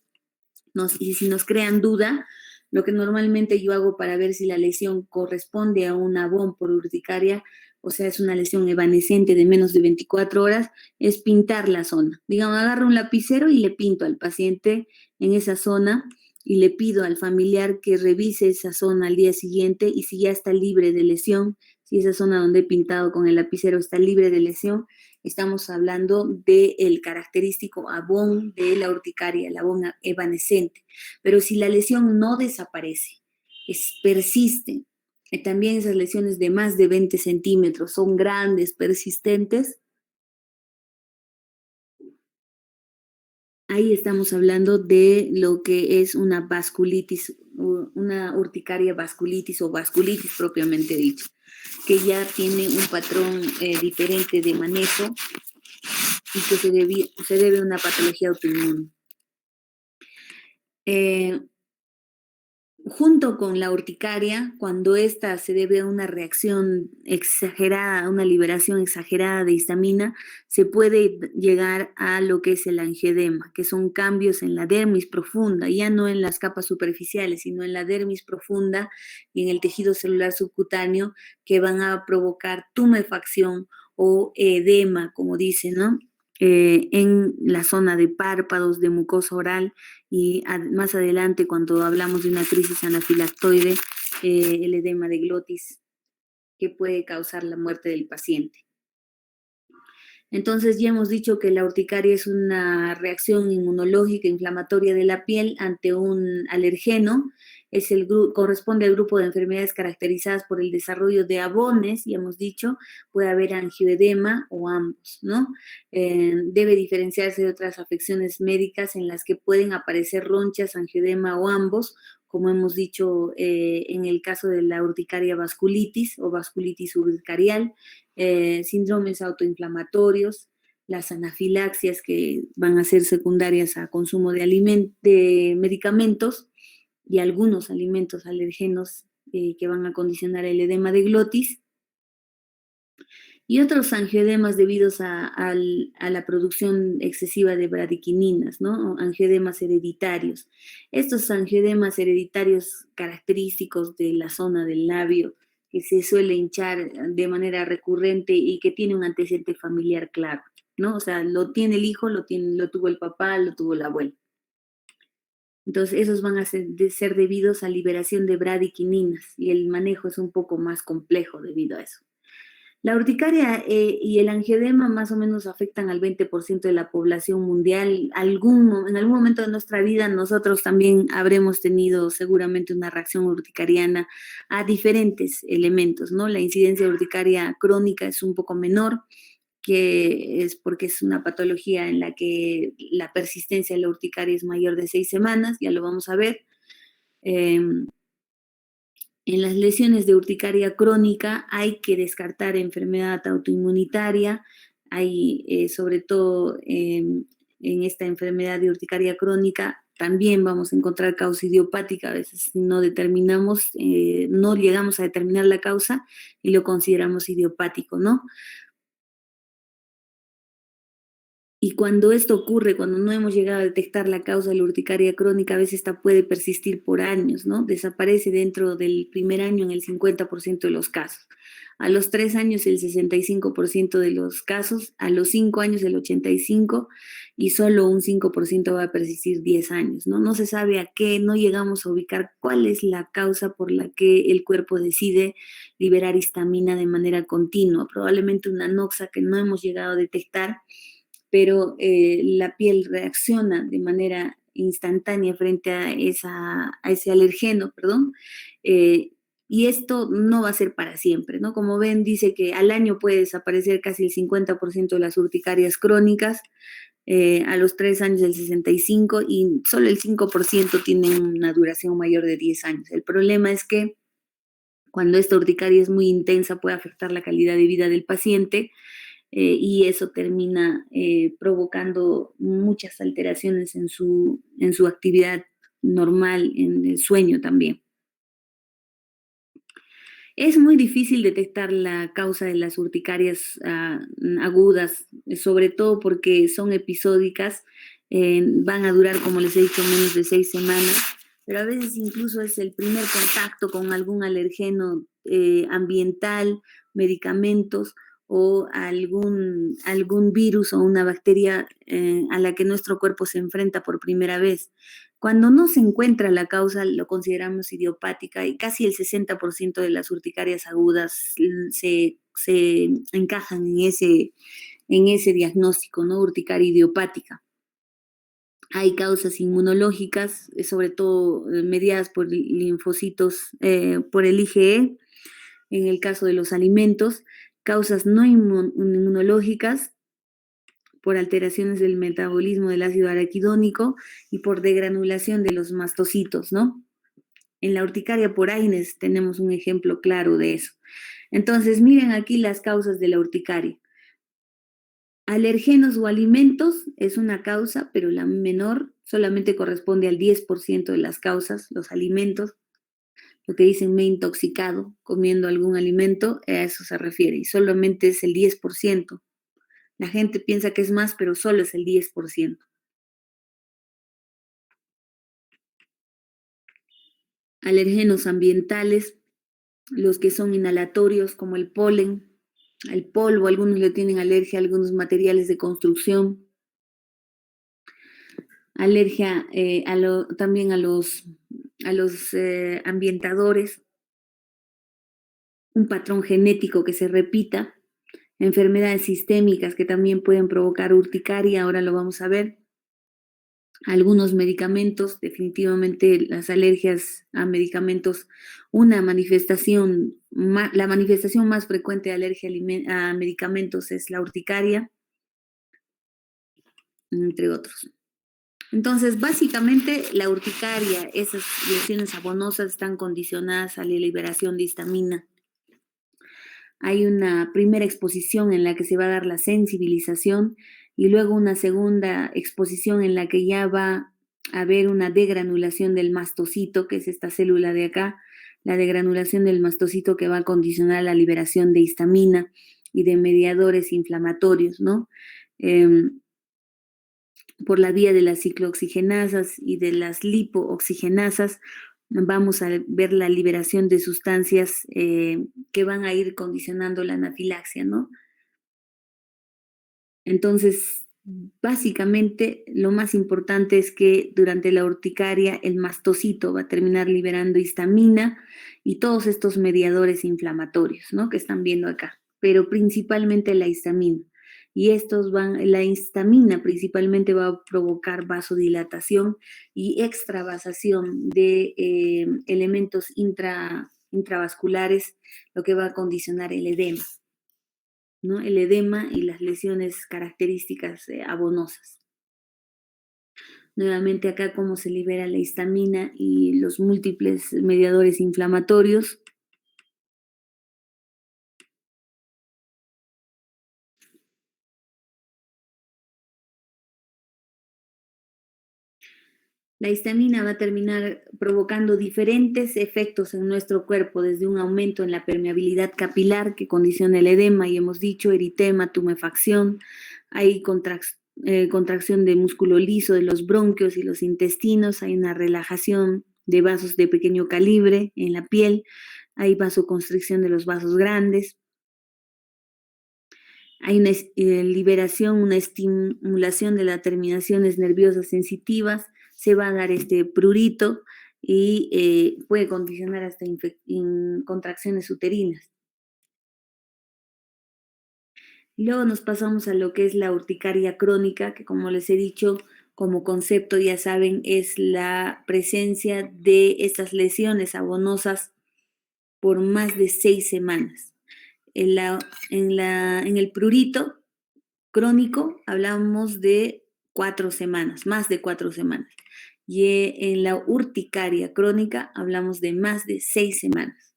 Y si nos crean duda, lo que normalmente yo hago para ver si la lesión corresponde a un abón por urticaria, o sea, es una lesión evanescente de menos de 24 horas, es pintar la zona. Digamos, agarro un lapicero y le pinto al paciente en esa zona y le pido al familiar que revise esa zona al día siguiente y si ya está libre de lesión, si esa zona donde he pintado con el lapicero está libre de lesión, estamos hablando del característico abón de la urticaria, el abón evanescente. Pero si la lesión no desaparece, persiste, también esas lesiones de más de 20 centímetros son grandes, persistentes, ahí estamos hablando de lo que es una vasculitis, una urticaria vasculitis o vasculitis propiamente dicho, que ya tiene un patrón diferente de manejo y que se debe a una patología autoinmune. Junto con la urticaria, cuando esta se debe a una reacción exagerada, a una liberación exagerada de histamina, se puede llegar a lo que es el angioedema, que son cambios en la dermis profunda, ya no en las capas superficiales, sino en la dermis profunda y en el tejido celular subcutáneo, que van a provocar tumefacción o edema, como dice, ¿no? en la zona de párpados, de mucosa oral y más adelante cuando hablamos de una crisis anafilactoide, el edema de glotis que puede causar la muerte del paciente. Entonces ya hemos dicho que la urticaria es una reacción inmunológica inflamatoria de la piel ante un alergeno. Corresponde al grupo de enfermedades caracterizadas por el desarrollo de abones, ya hemos dicho, puede haber angioedema o ambos, ¿no? Debe diferenciarse de otras afecciones médicas en las que pueden aparecer ronchas, angioedema o ambos, como hemos dicho en el caso de la urticaria vasculitis o vasculitis urticarial, síndromes autoinflamatorios, las anafilaxias que van a ser secundarias a consumo de medicamentos y algunos alimentos alergenos que van a condicionar el edema de glotis y otros angioedemas debidos a la producción excesiva de bradiquininas, ¿no? Angioedemas hereditarios. Estos angioedemas hereditarios característicos de la zona del labio, que se suele hinchar de manera recurrente y que tiene un antecedente familiar claro, ¿no? O sea, lo tiene el hijo, lo tuvo el papá, lo tuvo el abuelo. Entonces, esos van a ser debidos a liberación de bradiquininas y el manejo es un poco más complejo debido a eso. La urticaria y el angioedema más o menos afectan al 20% de la población mundial. En algún momento de nuestra vida nosotros también habremos tenido seguramente una reacción urticariana a diferentes elementos, ¿no? La incidencia urticaria crónica es un poco menor, que es porque es una patología en la que la persistencia de la urticaria es mayor de 6 semanas, ya lo vamos a ver. En las lesiones de urticaria crónica hay que descartar enfermedad autoinmunitaria, hay sobre todo en esta enfermedad de urticaria crónica también vamos a encontrar causa idiopática, a veces si no determinamos, no llegamos a determinar la causa y lo consideramos idiopático, ¿no? Y cuando esto ocurre, cuando no hemos llegado a detectar la causa de la urticaria crónica, a veces esta puede persistir por años, ¿no? Desaparece dentro del primer año en el 50% de los casos. A los 3 años el 65% de los casos, a los 5 años el 85% y solo un 5% va a persistir 10 años, ¿no? No se sabe a qué, no llegamos a ubicar cuál es la causa por la que el cuerpo decide liberar histamina de manera continua. Probablemente una noxa que no hemos llegado a detectar, pero la piel reacciona de manera instantánea frente a ese alergeno, perdón, y esto no va a ser para siempre, ¿no? Como ven, dice que al año puede desaparecer casi el 50% de las urticarias crónicas, a los 3 años el 65% y solo el 5% tienen una duración mayor de 10 años. El problema es que cuando esta urticaria es muy intensa puede afectar la calidad de vida del paciente, y eso termina provocando muchas alteraciones en su actividad normal, en el sueño también. Es muy difícil detectar la causa de las urticarias agudas, sobre todo porque son episódicas, van a durar, como les he dicho, menos de 6 semanas, pero a veces incluso es el primer contacto con algún alergeno ambiental, medicamentos o algún virus o una bacteria a la que nuestro cuerpo se enfrenta por primera vez. Cuando no se encuentra la causa, lo consideramos idiopática y casi el 60% de las urticarias agudas se encajan en ese diagnóstico, ¿no? Urticaria idiopática. Hay causas inmunológicas, sobre todo mediadas por linfocitos, por el IgE, en el caso de los alimentos, causas no inmunológicas por alteraciones del metabolismo del ácido araquidónico y por degranulación de los mastocitos, ¿no? En la urticaria por Aines tenemos un ejemplo claro de eso. Entonces, miren aquí las causas de la urticaria. Alergenos o alimentos es una causa, pero la menor solamente corresponde al 10% de las causas, los alimentos. Lo que dicen me he intoxicado comiendo algún alimento, a eso se refiere, y solamente es el 10%. La gente piensa que es más, pero solo es el 10%. Alérgenos ambientales, los que son inhalatorios como el polen, El polvo, algunos le tienen alergia a algunos materiales de construcción, alergia también a los ambientadores, un patrón genético que se repita, enfermedades sistémicas que también pueden provocar urticaria, ahora lo vamos a ver. Algunos medicamentos, definitivamente las alergias a medicamentos, la manifestación más frecuente de alergia a medicamentos es la urticaria, entre otros. Entonces, básicamente, la urticaria, esas lesiones abonosas están condicionadas a la liberación de histamina. Hay una primera exposición en la que se va a dar la sensibilización y luego una segunda exposición en la que ya va a haber una degranulación del mastocito, que es esta célula de acá, la degranulación del mastocito que va a condicionar la liberación de histamina y de mediadores inflamatorios, ¿no? Por la vía de las ciclooxigenasas y de las lipooxigenasas, vamos a ver la liberación de sustancias que van a ir condicionando la anafilaxia, ¿no? Entonces, básicamente, lo más importante es que durante la urticaria el mastocito va a terminar liberando histamina y todos estos mediadores inflamatorios, ¿no? Que están viendo acá, pero principalmente la histamina. Y la histamina principalmente va a provocar vasodilatación y extravasación de elementos intravasculares, lo que va a condicionar el edema, ¿no? El edema y las lesiones características abonosas. Nuevamente acá cómo se libera la histamina y los múltiples mediadores inflamatorios. La histamina va a terminar provocando diferentes efectos en nuestro cuerpo, desde un aumento en la permeabilidad capilar que condiciona el edema, y hemos dicho eritema, tumefacción, hay contracción de músculo liso de los bronquios y los intestinos, hay una relajación de vasos de pequeño calibre en la piel, hay vasoconstricción de los vasos grandes, hay una liberación, una estimulación de las terminaciones nerviosas sensitivas, se va a dar este prurito y puede condicionar hasta contracciones uterinas. Luego nos pasamos a lo que es la urticaria crónica, que como les he dicho, como concepto ya saben, es la presencia de estas lesiones abonosas por más de 6 semanas. En el prurito crónico hablamos de 4 semanas, más de 4 semanas. Y en la urticaria crónica hablamos de más de 6 semanas.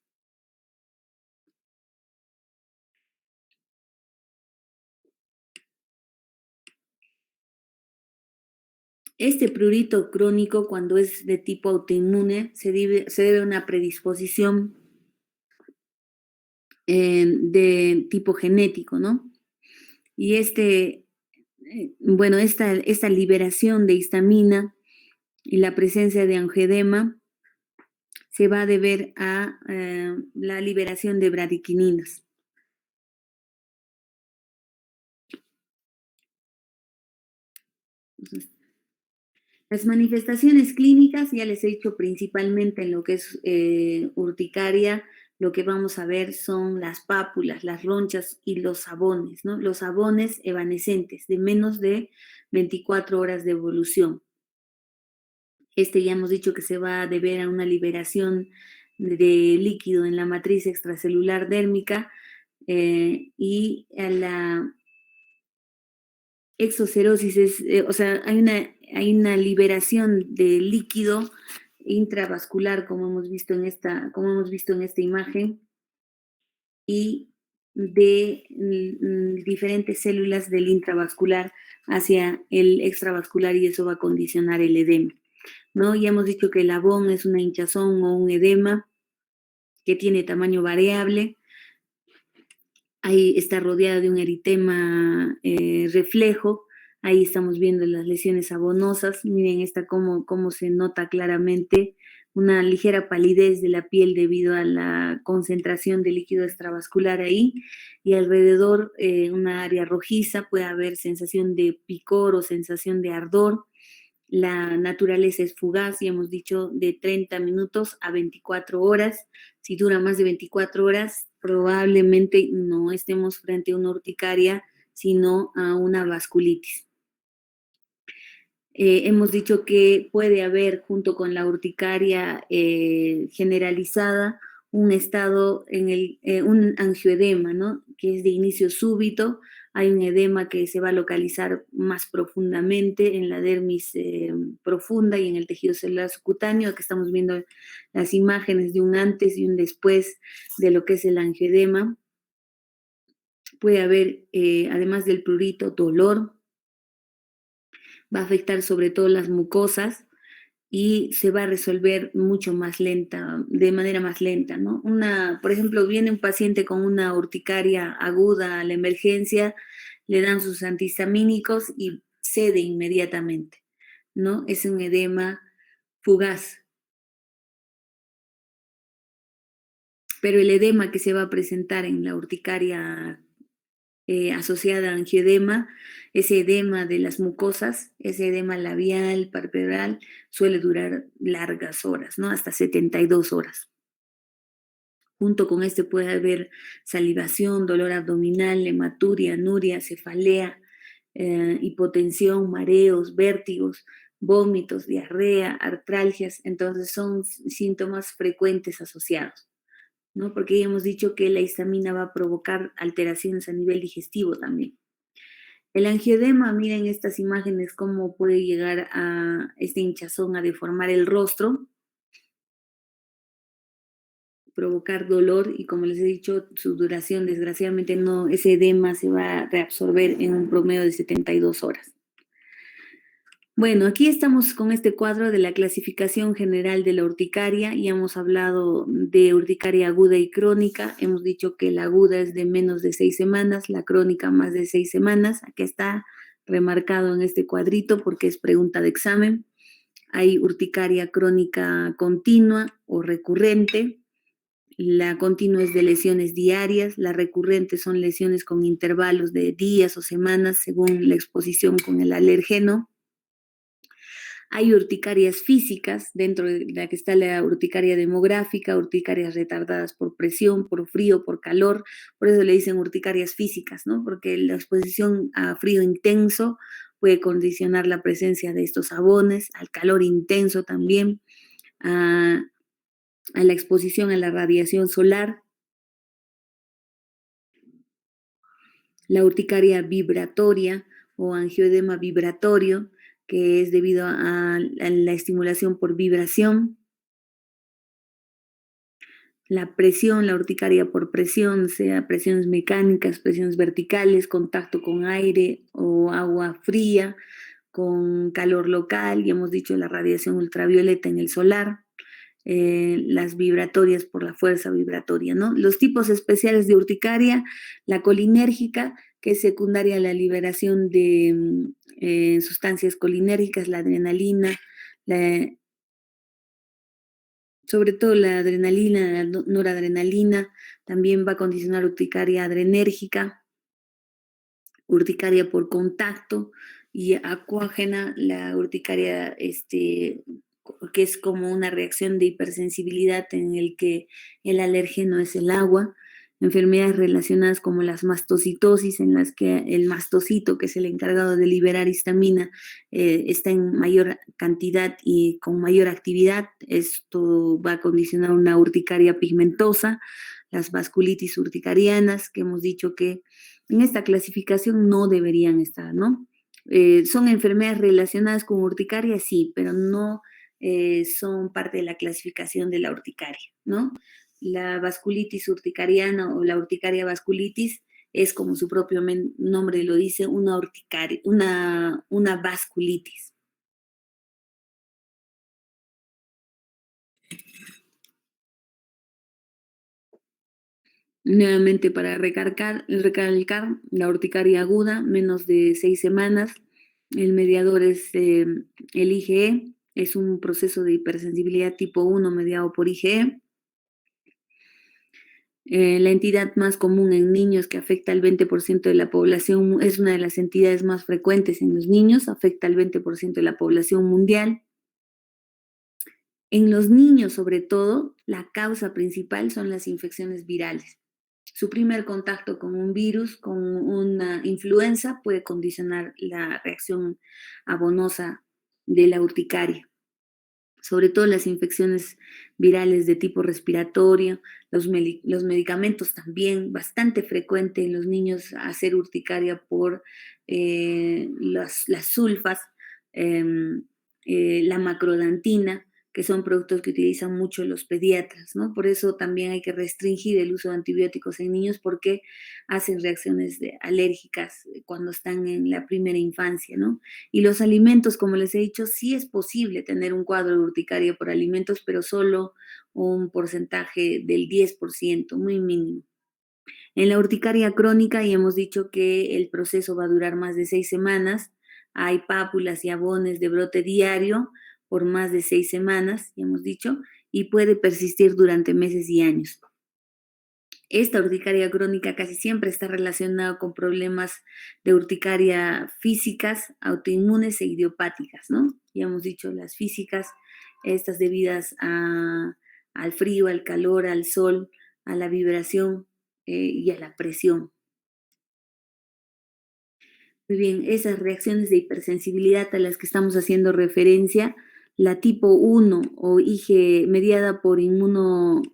Este prurito crónico, cuando es de tipo autoinmune, se debe a una predisposición de tipo genético, ¿no? Y esta liberación de histamina y la presencia de angioedema se va a deber a la liberación de bradiquininas. Entonces, las manifestaciones clínicas, ya les he dicho principalmente en lo que es urticaria, lo que vamos a ver son las pápulas, las ronchas y los sabones, ¿no? Los sabones evanescentes de menos de 24 horas de evolución. Ya hemos dicho que se va a deber a una liberación de líquido en la matriz extracelular dérmica y a la exocerosis, o sea, hay una liberación de líquido intravascular, como hemos visto en esta imagen, y de diferentes células del intravascular hacia el extravascular, y eso va a condicionar el edema, ¿no? Ya hemos dicho que el abón es una hinchazón o un edema que tiene tamaño variable. Ahí está rodeada de un eritema reflejo. Ahí estamos viendo las lesiones abonosas. Miren esta cómo se nota claramente una ligera palidez de la piel debido a la concentración de líquido extravascular ahí, y alrededor una área rojiza, puede haber sensación de picor o sensación de ardor. La naturaleza es fugaz, y hemos dicho de 30 minutos a 24 horas. Si dura más de 24 horas, probablemente no estemos frente a una urticaria, sino a una vasculitis. Hemos dicho que puede haber, junto con la urticaria generalizada, un estado un angioedema, ¿no? Que es de inicio súbito. Hay un edema que se va a localizar más profundamente en la dermis profunda y en el tejido celular subcutáneo. Aquí estamos viendo las imágenes de un antes y un después de lo que es el angioedema. Puede haber, además del prurito, dolor. Va a afectar sobre todo las mucosas y se va a resolver mucho más lenta, de manera más lenta, ¿no? Por ejemplo, viene un paciente con una urticaria aguda a la emergencia, le dan sus antihistamínicos y cede inmediatamente, ¿no? Es un edema fugaz. Pero el edema que se va a presentar en la urticaria asociada a angioedema, ese edema de las mucosas, ese edema labial, palpebral, suele durar largas horas, ¿no? Hasta 72 horas. Junto con este puede haber salivación, dolor abdominal, hematuria, anuria, cefalea, hipotensión, mareos, vértigos, vómitos, diarrea, artralgias. Entonces son síntomas frecuentes asociados, ¿no? Porque ya hemos dicho que la histamina va a provocar alteraciones a nivel digestivo también. El angioedema, miren estas imágenes, cómo puede llegar a este hinchazón a deformar el rostro, provocar dolor, y como les he dicho, su duración, desgraciadamente, no, ese edema se va a reabsorber en un promedio de 72 horas. Bueno, aquí estamos con este cuadro de la clasificación general de la urticaria, y hemos hablado de urticaria aguda y crónica. Hemos dicho que la aguda es de menos de 6 semanas, la crónica más de 6 semanas. Aquí está remarcado en este cuadrito porque es pregunta de examen. Hay urticaria crónica continua o recurrente. La continua es de lesiones diarias, la recurrente son lesiones con intervalos de días o semanas según la exposición con el alergeno. Hay urticarias físicas, dentro de la que está la urticaria demográfica, urticarias retardadas por presión, por frío, por calor. Por eso le dicen urticarias físicas, ¿no? Porque la exposición a frío intenso puede condicionar la presencia de estos sabones, al calor intenso también, a la exposición a la radiación solar. La urticaria vibratoria o angioedema vibratorio, que es debido a la estimulación por vibración. La presión, la urticaria por presión, sea presiones mecánicas, presiones verticales, contacto con aire o agua fría, con calor local, y hemos dicho la radiación ultravioleta en el solar. Las vibratorias por la fuerza vibratoria, ¿no? Los tipos especiales de urticaria: la colinérgica, que es secundaria a la liberación de sustancias colinérgicas, la adrenalina, la, sobre todo la adrenalina, la noradrenalina. También va a condicionar urticaria adrenérgica, urticaria por contacto, y acuógena, la urticaria que es como una reacción de hipersensibilidad en el que el alérgeno es el agua. Enfermedades relacionadas como las mastocitosis, en las que el mastocito, que es el encargado de liberar histamina, está en mayor cantidad y con mayor actividad. Esto va a condicionar una urticaria pigmentosa. Las vasculitis urticarianas, que hemos dicho que en esta clasificación no deberían estar, ¿no? ¿Son enfermedades relacionadas con urticaria? Sí, pero no son parte de la clasificación de la urticaria, ¿no? La vasculitis urticariana o la urticaria vasculitis es, como su propio nombre lo dice, una urticaria, una vasculitis. Nuevamente, para recalcar, la urticaria aguda, menos de 6 semanas. El mediador es el IgE. Es un proceso de hipersensibilidad tipo 1 mediado por IgE. La entidad más común en niños que afecta al 20% de la población, es una de las entidades más frecuentes en los niños, afecta al 20% de la población mundial. En los niños, sobre todo, la causa principal son las infecciones virales. Su primer contacto con un virus, con una influenza, puede condicionar la reacción abonosa de la urticaria. Sobre todo las infecciones virales de tipo respiratorio, los medicamentos también, bastante frecuente en los niños hacer urticaria por las sulfas, la macrodantina, que son productos que utilizan mucho los pediatras, ¿no? Por eso también hay que restringir el uso de antibióticos en niños porque hacen reacciones alérgicas cuando están en la primera infancia, ¿no? Y los alimentos, como les he dicho, sí es posible tener un cuadro de urticaria por alimentos, pero solo un porcentaje del 10%, muy mínimo. En la urticaria crónica ya hemos dicho que el proceso va a durar más de 6 semanas. Hay pápulas y abones de brote diario por más de 6 semanas, ya hemos dicho, y puede persistir durante meses y años. Esta urticaria crónica casi siempre está relacionada con problemas de urticaria físicas, autoinmunes e idiopáticas, ¿no? Ya hemos dicho las físicas, estas debidas al frío, al calor, al sol, a la vibración y a la presión. Muy bien, esas reacciones de hipersensibilidad a las que estamos haciendo referencia, la tipo 1 o IgE mediada por el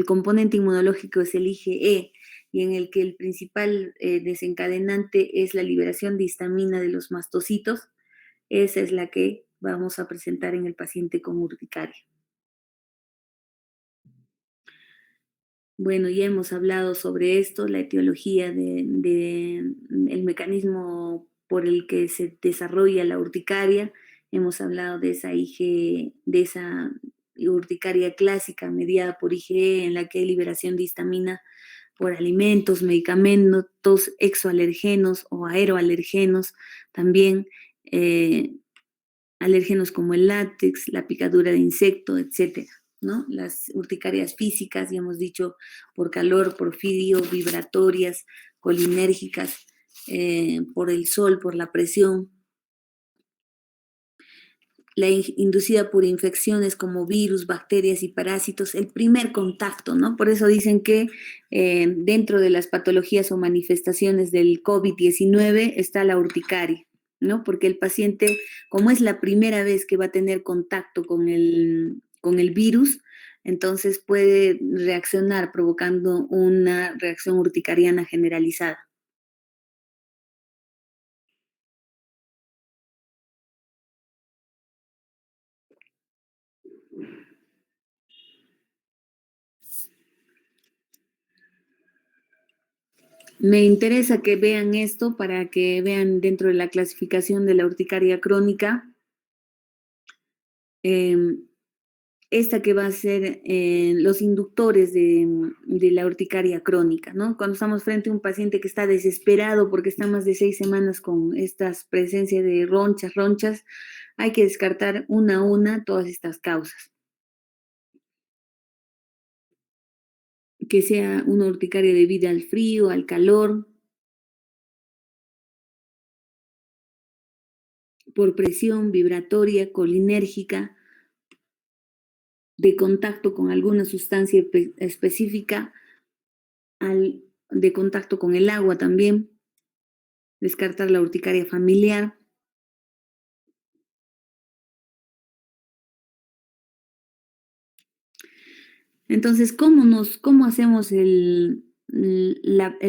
componente inmunológico es el IgE, y en el que el principal desencadenante es la liberación de histamina de los mastocitos, esa es la que vamos a presentar en el paciente con urticaria. Bueno, ya hemos hablado sobre esto, la etiología el mecanismo por el que se desarrolla la urticaria. Hemos hablado de de esa urticaria clásica mediada por IgE, en la que hay liberación de histamina por alimentos, medicamentos exoalergenos o aeroalergenos, también alérgenos como el látex, la picadura de insecto, etcétera, ¿no? Las urticarias físicas, ya hemos dicho, por calor, por frío, vibratorias, colinérgicas, por el sol, por la presión. La inducida por infecciones como virus, bacterias y parásitos, el primer contacto, ¿no? Por eso dicen que dentro de las patologías o manifestaciones del COVID-19 está la urticaria, ¿no? Porque el paciente, como es la primera vez que va a tener contacto con el virus, entonces puede reaccionar provocando una reacción urticariana generalizada. Me interesa que vean esto para que vean dentro de la clasificación de la urticaria crónica, eh, esta que va a ser los inductores de la urticaria crónica, ¿no? Cuando estamos frente a un paciente que está desesperado porque está más de 6 semanas con estas presencias de ronchas, hay que descartar una a una todas estas causas. Que sea una urticaria debida al frío, al calor, por presión vibratoria, colinérgica, de contacto con alguna sustancia específica, de contacto con el agua también, descartar la urticaria familiar. Entonces, ¿cómo hacemos el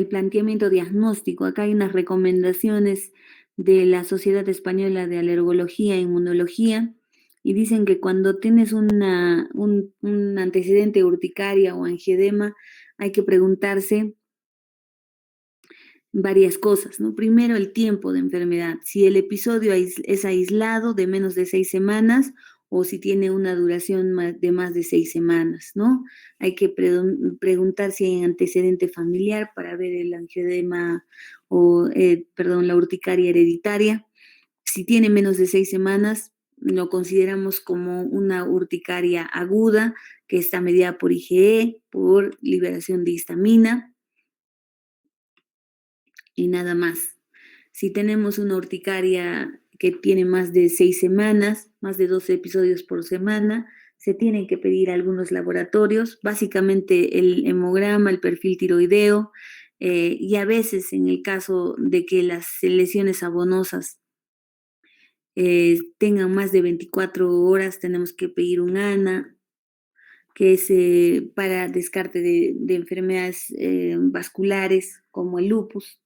planteamiento diagnóstico? Acá hay unas recomendaciones de la Sociedad Española de Alergología e Inmunología, y dicen que cuando tienes un antecedente de urticaria o angioedema, hay que preguntarse varias cosas, ¿no? Primero, el tiempo de enfermedad. Si el episodio es aislado de menos de 6 semanas o si tiene una duración de más de 6 semanas, ¿no? Hay que preguntar si hay antecedente familiar para ver el angioedema la urticaria hereditaria. Si tiene menos de 6 semanas, lo consideramos como una urticaria aguda, que está mediada por IgE, por liberación de histamina y nada más. Si tenemos una urticaria que tiene más de 6 semanas, más de 12 episodios por semana, se tienen que pedir algunos laboratorios, básicamente el hemograma, el perfil tiroideo, y a veces en el caso de que las lesiones abonosas tengan más de 24 horas, tenemos que pedir un ANA, que es para descarte de enfermedades vasculares como el lupus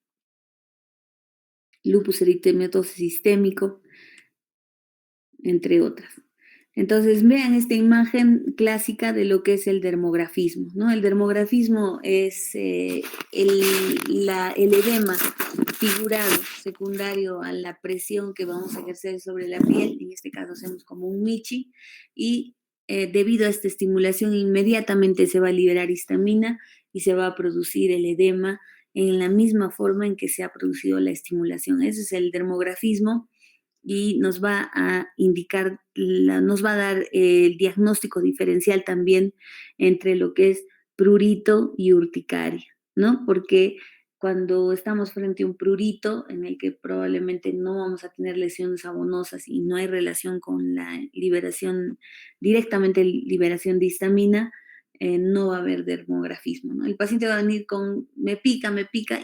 eritematoso sistémico, entre otras. Entonces, vean esta imagen clásica de lo que es el dermografismo, ¿no? El dermografismo es el edema figurado secundario a la presión que vamos a ejercer sobre la piel. En este caso hacemos como un michi y debido a esta estimulación inmediatamente se va a liberar histamina y se va a producir el edema en la misma forma en que se ha producido la estimulación. Ese es el dermografismo y nos va a indicar, nos va a dar el diagnóstico diferencial también entre lo que es prurito y urticaria, ¿no? Porque cuando estamos frente a un prurito en el que probablemente no vamos a tener lesiones abonosas y no hay relación con la liberación, directamente liberación de histamina, no va a haber dermografismo, ¿no? El paciente va a venir con me pica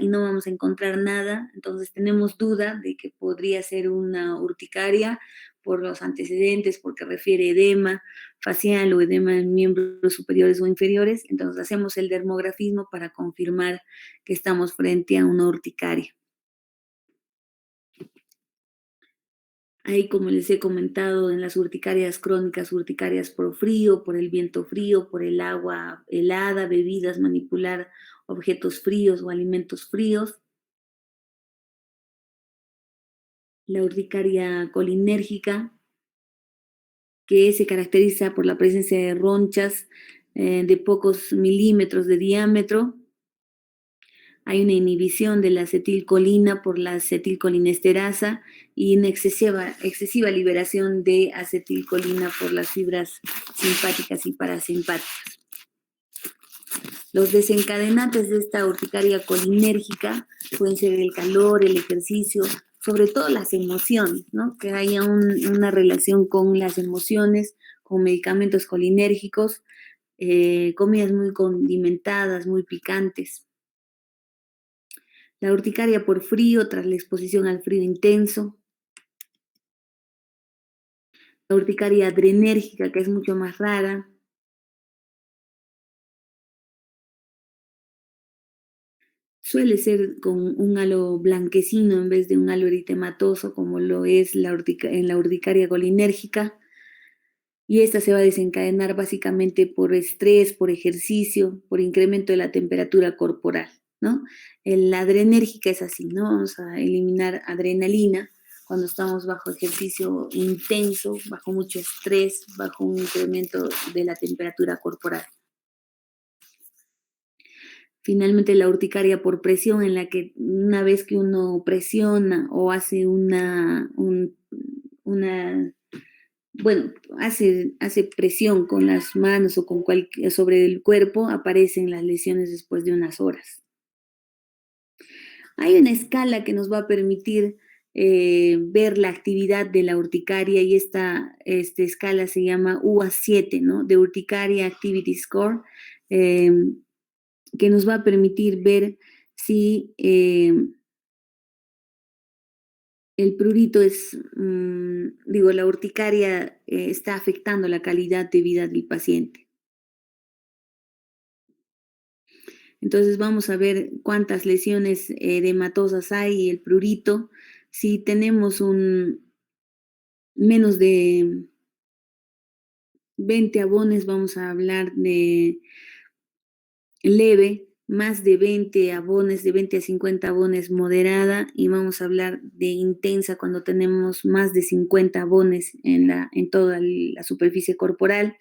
y no vamos a encontrar nada, entonces tenemos duda de que podría ser una urticaria por los antecedentes, porque refiere edema facial o edema en miembros superiores o inferiores, entonces hacemos el dermografismo para confirmar que estamos frente a una urticaria. Ahí, como les he comentado, en las urticarias crónicas, urticarias por frío, por el viento frío, por el agua helada, bebidas, manipular objetos fríos o alimentos fríos. La urticaria colinérgica, que se caracteriza por la presencia de ronchas de pocos milímetros de diámetro. Hay una inhibición de la acetilcolina por la acetilcolinesterasa y una excesiva liberación de acetilcolina por las fibras simpáticas y parasimpáticas. Los desencadenantes de esta urticaria colinérgica pueden ser el calor, el ejercicio, sobre todo las emociones, ¿no? Que haya una relación con las emociones, con medicamentos colinérgicos, comidas muy condimentadas, muy picantes. La urticaria por frío tras la exposición al frío intenso. La urticaria adrenérgica, que es mucho más rara. Suele ser con un halo blanquecino en vez de un halo eritematoso, como lo es en la urticaria colinérgica. Y esta se va a desencadenar básicamente por estrés, por ejercicio, por incremento de la temperatura corporal, ¿no? La adrenérgica es así, ¿no? Vamos a eliminar adrenalina cuando estamos bajo ejercicio intenso, bajo mucho estrés, bajo un incremento de la temperatura corporal. Finalmente, la urticaria por presión, en la que una vez que uno presiona o hace bueno, hace presión con las manos o sobre el cuerpo, aparecen las lesiones después de unas horas. Hay una escala que nos va a permitir ver la actividad de la urticaria y esta escala se llama UA7, ¿no? De Urticaria Activity Score, que nos va a permitir ver si el prurito la urticaria está afectando la calidad de vida del paciente. Entonces vamos a ver cuántas lesiones edematosas hay y el prurito. Si tenemos menos de 20 abones, vamos a hablar de leve, más de 20 abones, de 20 a 50 abones moderada, y vamos a hablar de intensa cuando tenemos más de 50 abones en toda la superficie corporal.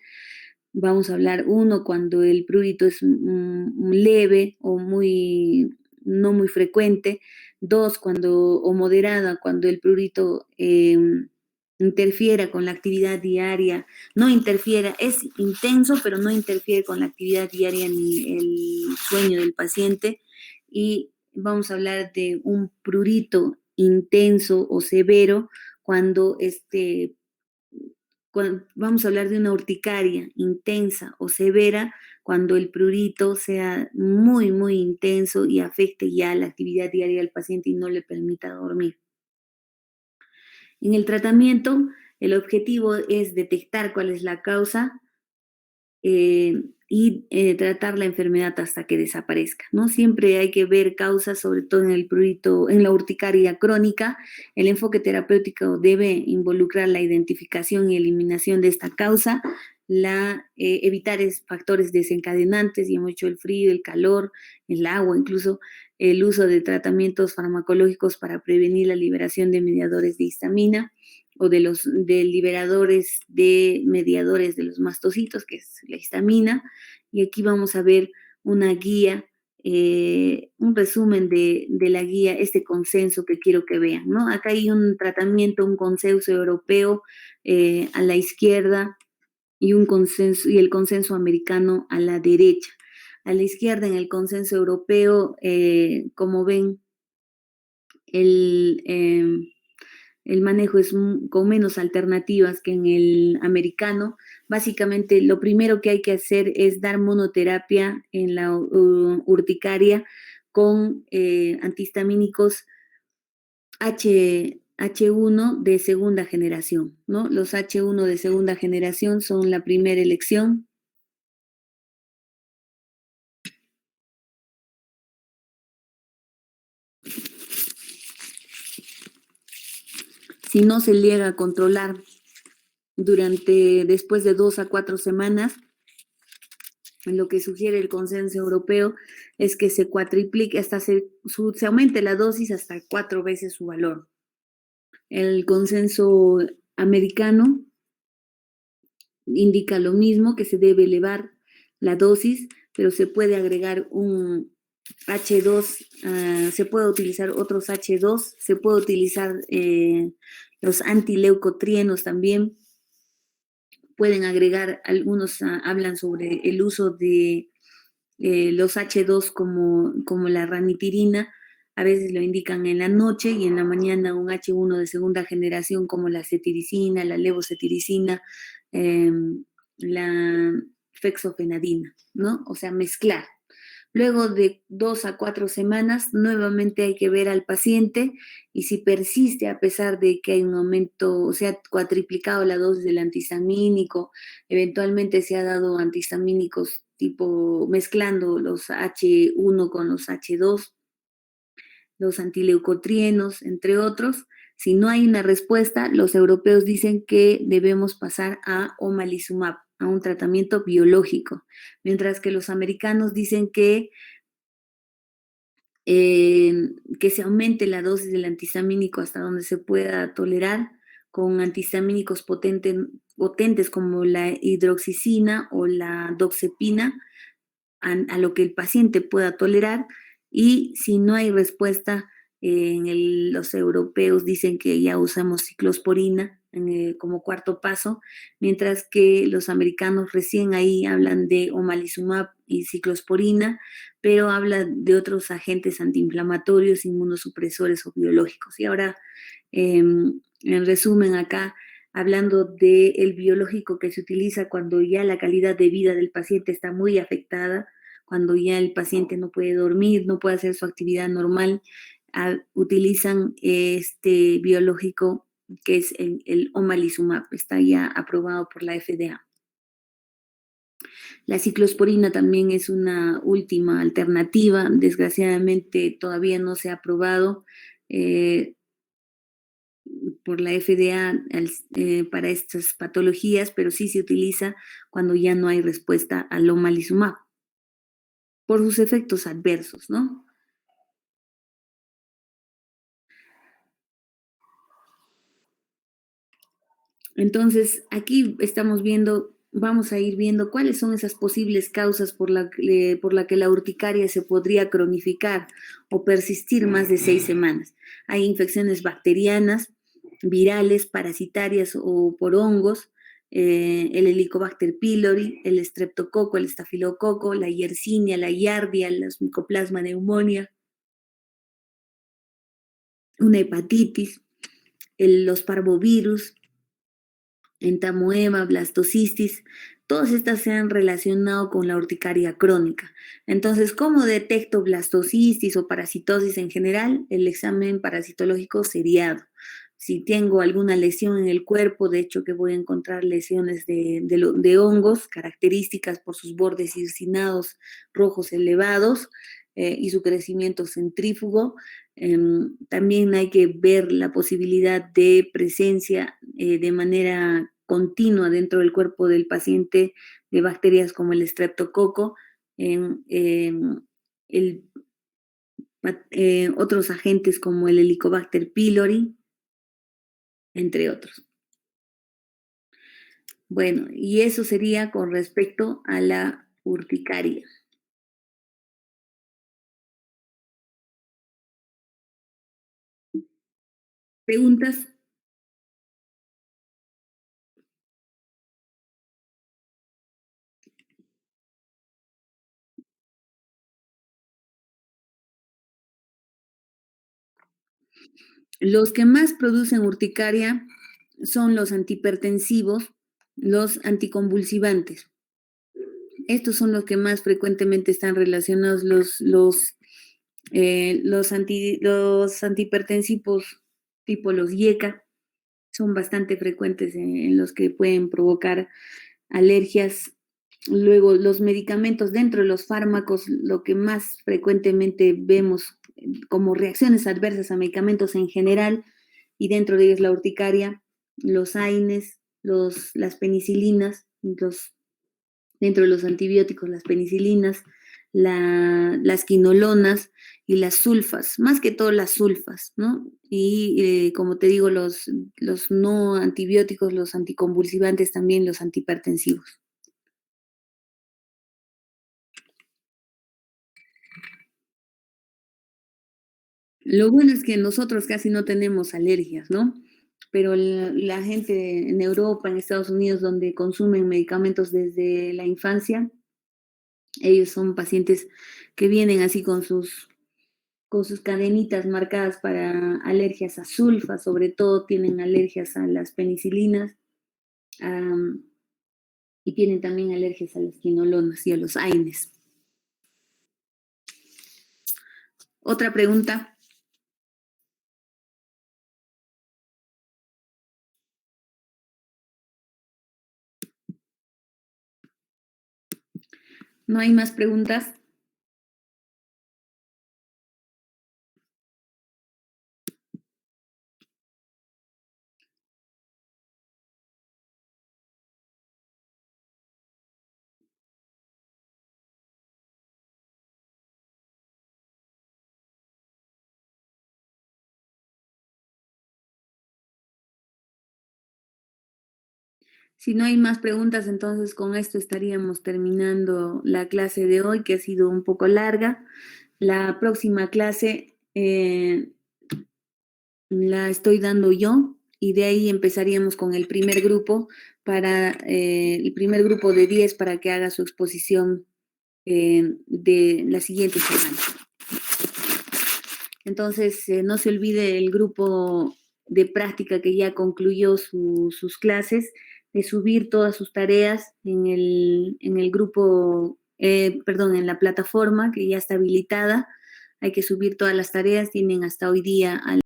Vamos a hablar cuando el prurito es leve o no muy frecuente. 2, o moderada, cuando el prurito interfiera con la actividad diaria, no interfiera, es intenso, pero no interfiere con la actividad diaria ni el sueño del paciente. Y vamos a hablar de un prurito intenso o severo cuando vamos a hablar de una urticaria intensa o severa cuando el prurito sea muy, muy intenso y afecte ya la actividad diaria del paciente y no le permita dormir. En el tratamiento, el objetivo es detectar cuál es la causa y tratar la enfermedad hasta que desaparezca, ¿no? Siempre hay que ver causas, sobre todo en el prurito, en la urticaria crónica. El enfoque terapéutico debe involucrar la identificación y eliminación de esta causa, evitar factores desencadenantes, y hemos dicho el frío, el calor, el agua, incluso el uso de tratamientos farmacológicos para prevenir la liberación de mediadores de histamina o de liberadores de mediadores de los mastocitos, que es la histamina. Y aquí vamos a ver una guía, un resumen de la guía, este consenso que quiero que vean, ¿no? Acá hay un tratamiento, un consenso europeo a la izquierda y el consenso americano a la derecha. A la izquierda, en el consenso europeo, como ven, el manejo es con menos alternativas que en el americano. Básicamente, lo primero que hay que hacer es dar monoterapia en la urticaria con antihistamínicos H1 de segunda generación, ¿no? Los H1 de segunda generación son la primera elección. Si no se llega a controlar después de 2 a 4 semanas, lo que sugiere el consenso europeo es que se cuatriplique, se aumente la dosis hasta 4 veces su valor. El consenso americano indica lo mismo, que se debe elevar la dosis, pero se puede agregar un H2, se puede utilizar otros H2, se puede utilizar los antileucotrienos también. Pueden agregar, algunos hablan sobre el uso de los H2 como la ranitirina, a veces lo indican en la noche, y en la mañana un H1 de segunda generación como la cetiricina, la levocetiricina, la fexofenadina, ¿no? O sea, mezclar. Luego de 2 a 4 semanas, nuevamente hay que ver al paciente, y si persiste a pesar de que hay un aumento, o sea, cuatriplicado la dosis del antihistamínico, eventualmente se ha dado antihistamínicos tipo mezclando los H1 con los H2, los antileucotrienos, entre otros. Si no hay una respuesta, los europeos dicen que debemos pasar a omalizumab, a un tratamiento biológico, mientras que los americanos dicen que se aumente la dosis del antihistamínico hasta donde se pueda tolerar, con antihistamínicos potentes como la hidroxicina o la doxepina, a lo que el paciente pueda tolerar. Y si no hay respuesta, los europeos dicen que ya usamos ciclosporina como cuarto paso, mientras que los americanos recién ahí hablan de omalizumab y ciclosporina, pero hablan de otros agentes antiinflamatorios, inmunosupresores o biológicos. Y ahora, en resumen acá, hablando del biológico que se utiliza cuando ya la calidad de vida del paciente está muy afectada, cuando ya el paciente no puede dormir, no puede hacer su actividad normal, utilizan este biológico que es el omalizumab, está ya aprobado por la FDA. La ciclosporina también es una última alternativa, desgraciadamente todavía no se ha aprobado por la FDA para estas patologías, pero sí se utiliza cuando ya no hay respuesta al omalizumab por sus efectos adversos, ¿no? Entonces, aquí vamos a ir viendo cuáles son esas posibles causas por la que la urticaria se podría cronificar o persistir más de 6 semanas. Hay infecciones bacterianas, virales, parasitarias o por hongos, el Helicobacter pylori, el estreptococo, el estafilococo, la yersinia, la giardia, las Mycoplasma pneumonia, una hepatitis, los parvovirus, entamoeba, blastocistis, todas estas se han relacionado con la urticaria crónica. Entonces, ¿cómo detecto blastocistis o parasitosis en general? El examen parasitológico seriado. Si tengo alguna lesión en el cuerpo, de hecho que voy a encontrar lesiones de hongos, características por sus bordes hircinados rojos elevados y su crecimiento centrífugo. También hay que ver la posibilidad de presencia de manera continua dentro del cuerpo del paciente de bacterias como el estreptococo, el, otros agentes como el Helicobacter pylori, entre otros. Bueno, y eso sería con respecto a la urticaria. ¿Preguntas? Los que más producen urticaria son los antihipertensivos, los anticonvulsivantes. Estos son los que más frecuentemente están relacionados, los antihipertensivos tipo los IECA, son bastante frecuentes en los que pueden provocar alergias. Luego, los medicamentos dentro de los fármacos, lo que más frecuentemente vemos como reacciones adversas a medicamentos en general, y dentro de ellos la urticaria, los AINES, las penicilinas, dentro de los antibióticos, las penicilinas, las quinolonas y las sulfas, más que todo las sulfas, ¿no? Y como te digo, los no antibióticos, los anticonvulsivantes también, los antihipertensivos. Lo bueno es que nosotros casi no tenemos alergias, ¿no? Pero la gente en Europa, en Estados Unidos, donde consumen medicamentos desde la infancia, ellos son pacientes que vienen así con sus cadenitas marcadas para alergias a sulfa, sobre todo tienen alergias a las penicilinas am, y tienen también alergias a las quinolonas y a los AINES. Otra pregunta. ¿No hay más preguntas? Si no hay más preguntas, entonces con esto estaríamos terminando la clase de hoy, que ha sido un poco larga. La próxima clase la estoy dando yo y de ahí empezaríamos con el primer grupo el primer grupo de 10 para que haga su exposición de la siguiente semana. Entonces, no se olvide el grupo de práctica que ya concluyó sus clases, de subir todas sus tareas en el grupo, perdón, en la plataforma que ya está habilitada. Hay que subir todas las tareas, tienen hasta hoy día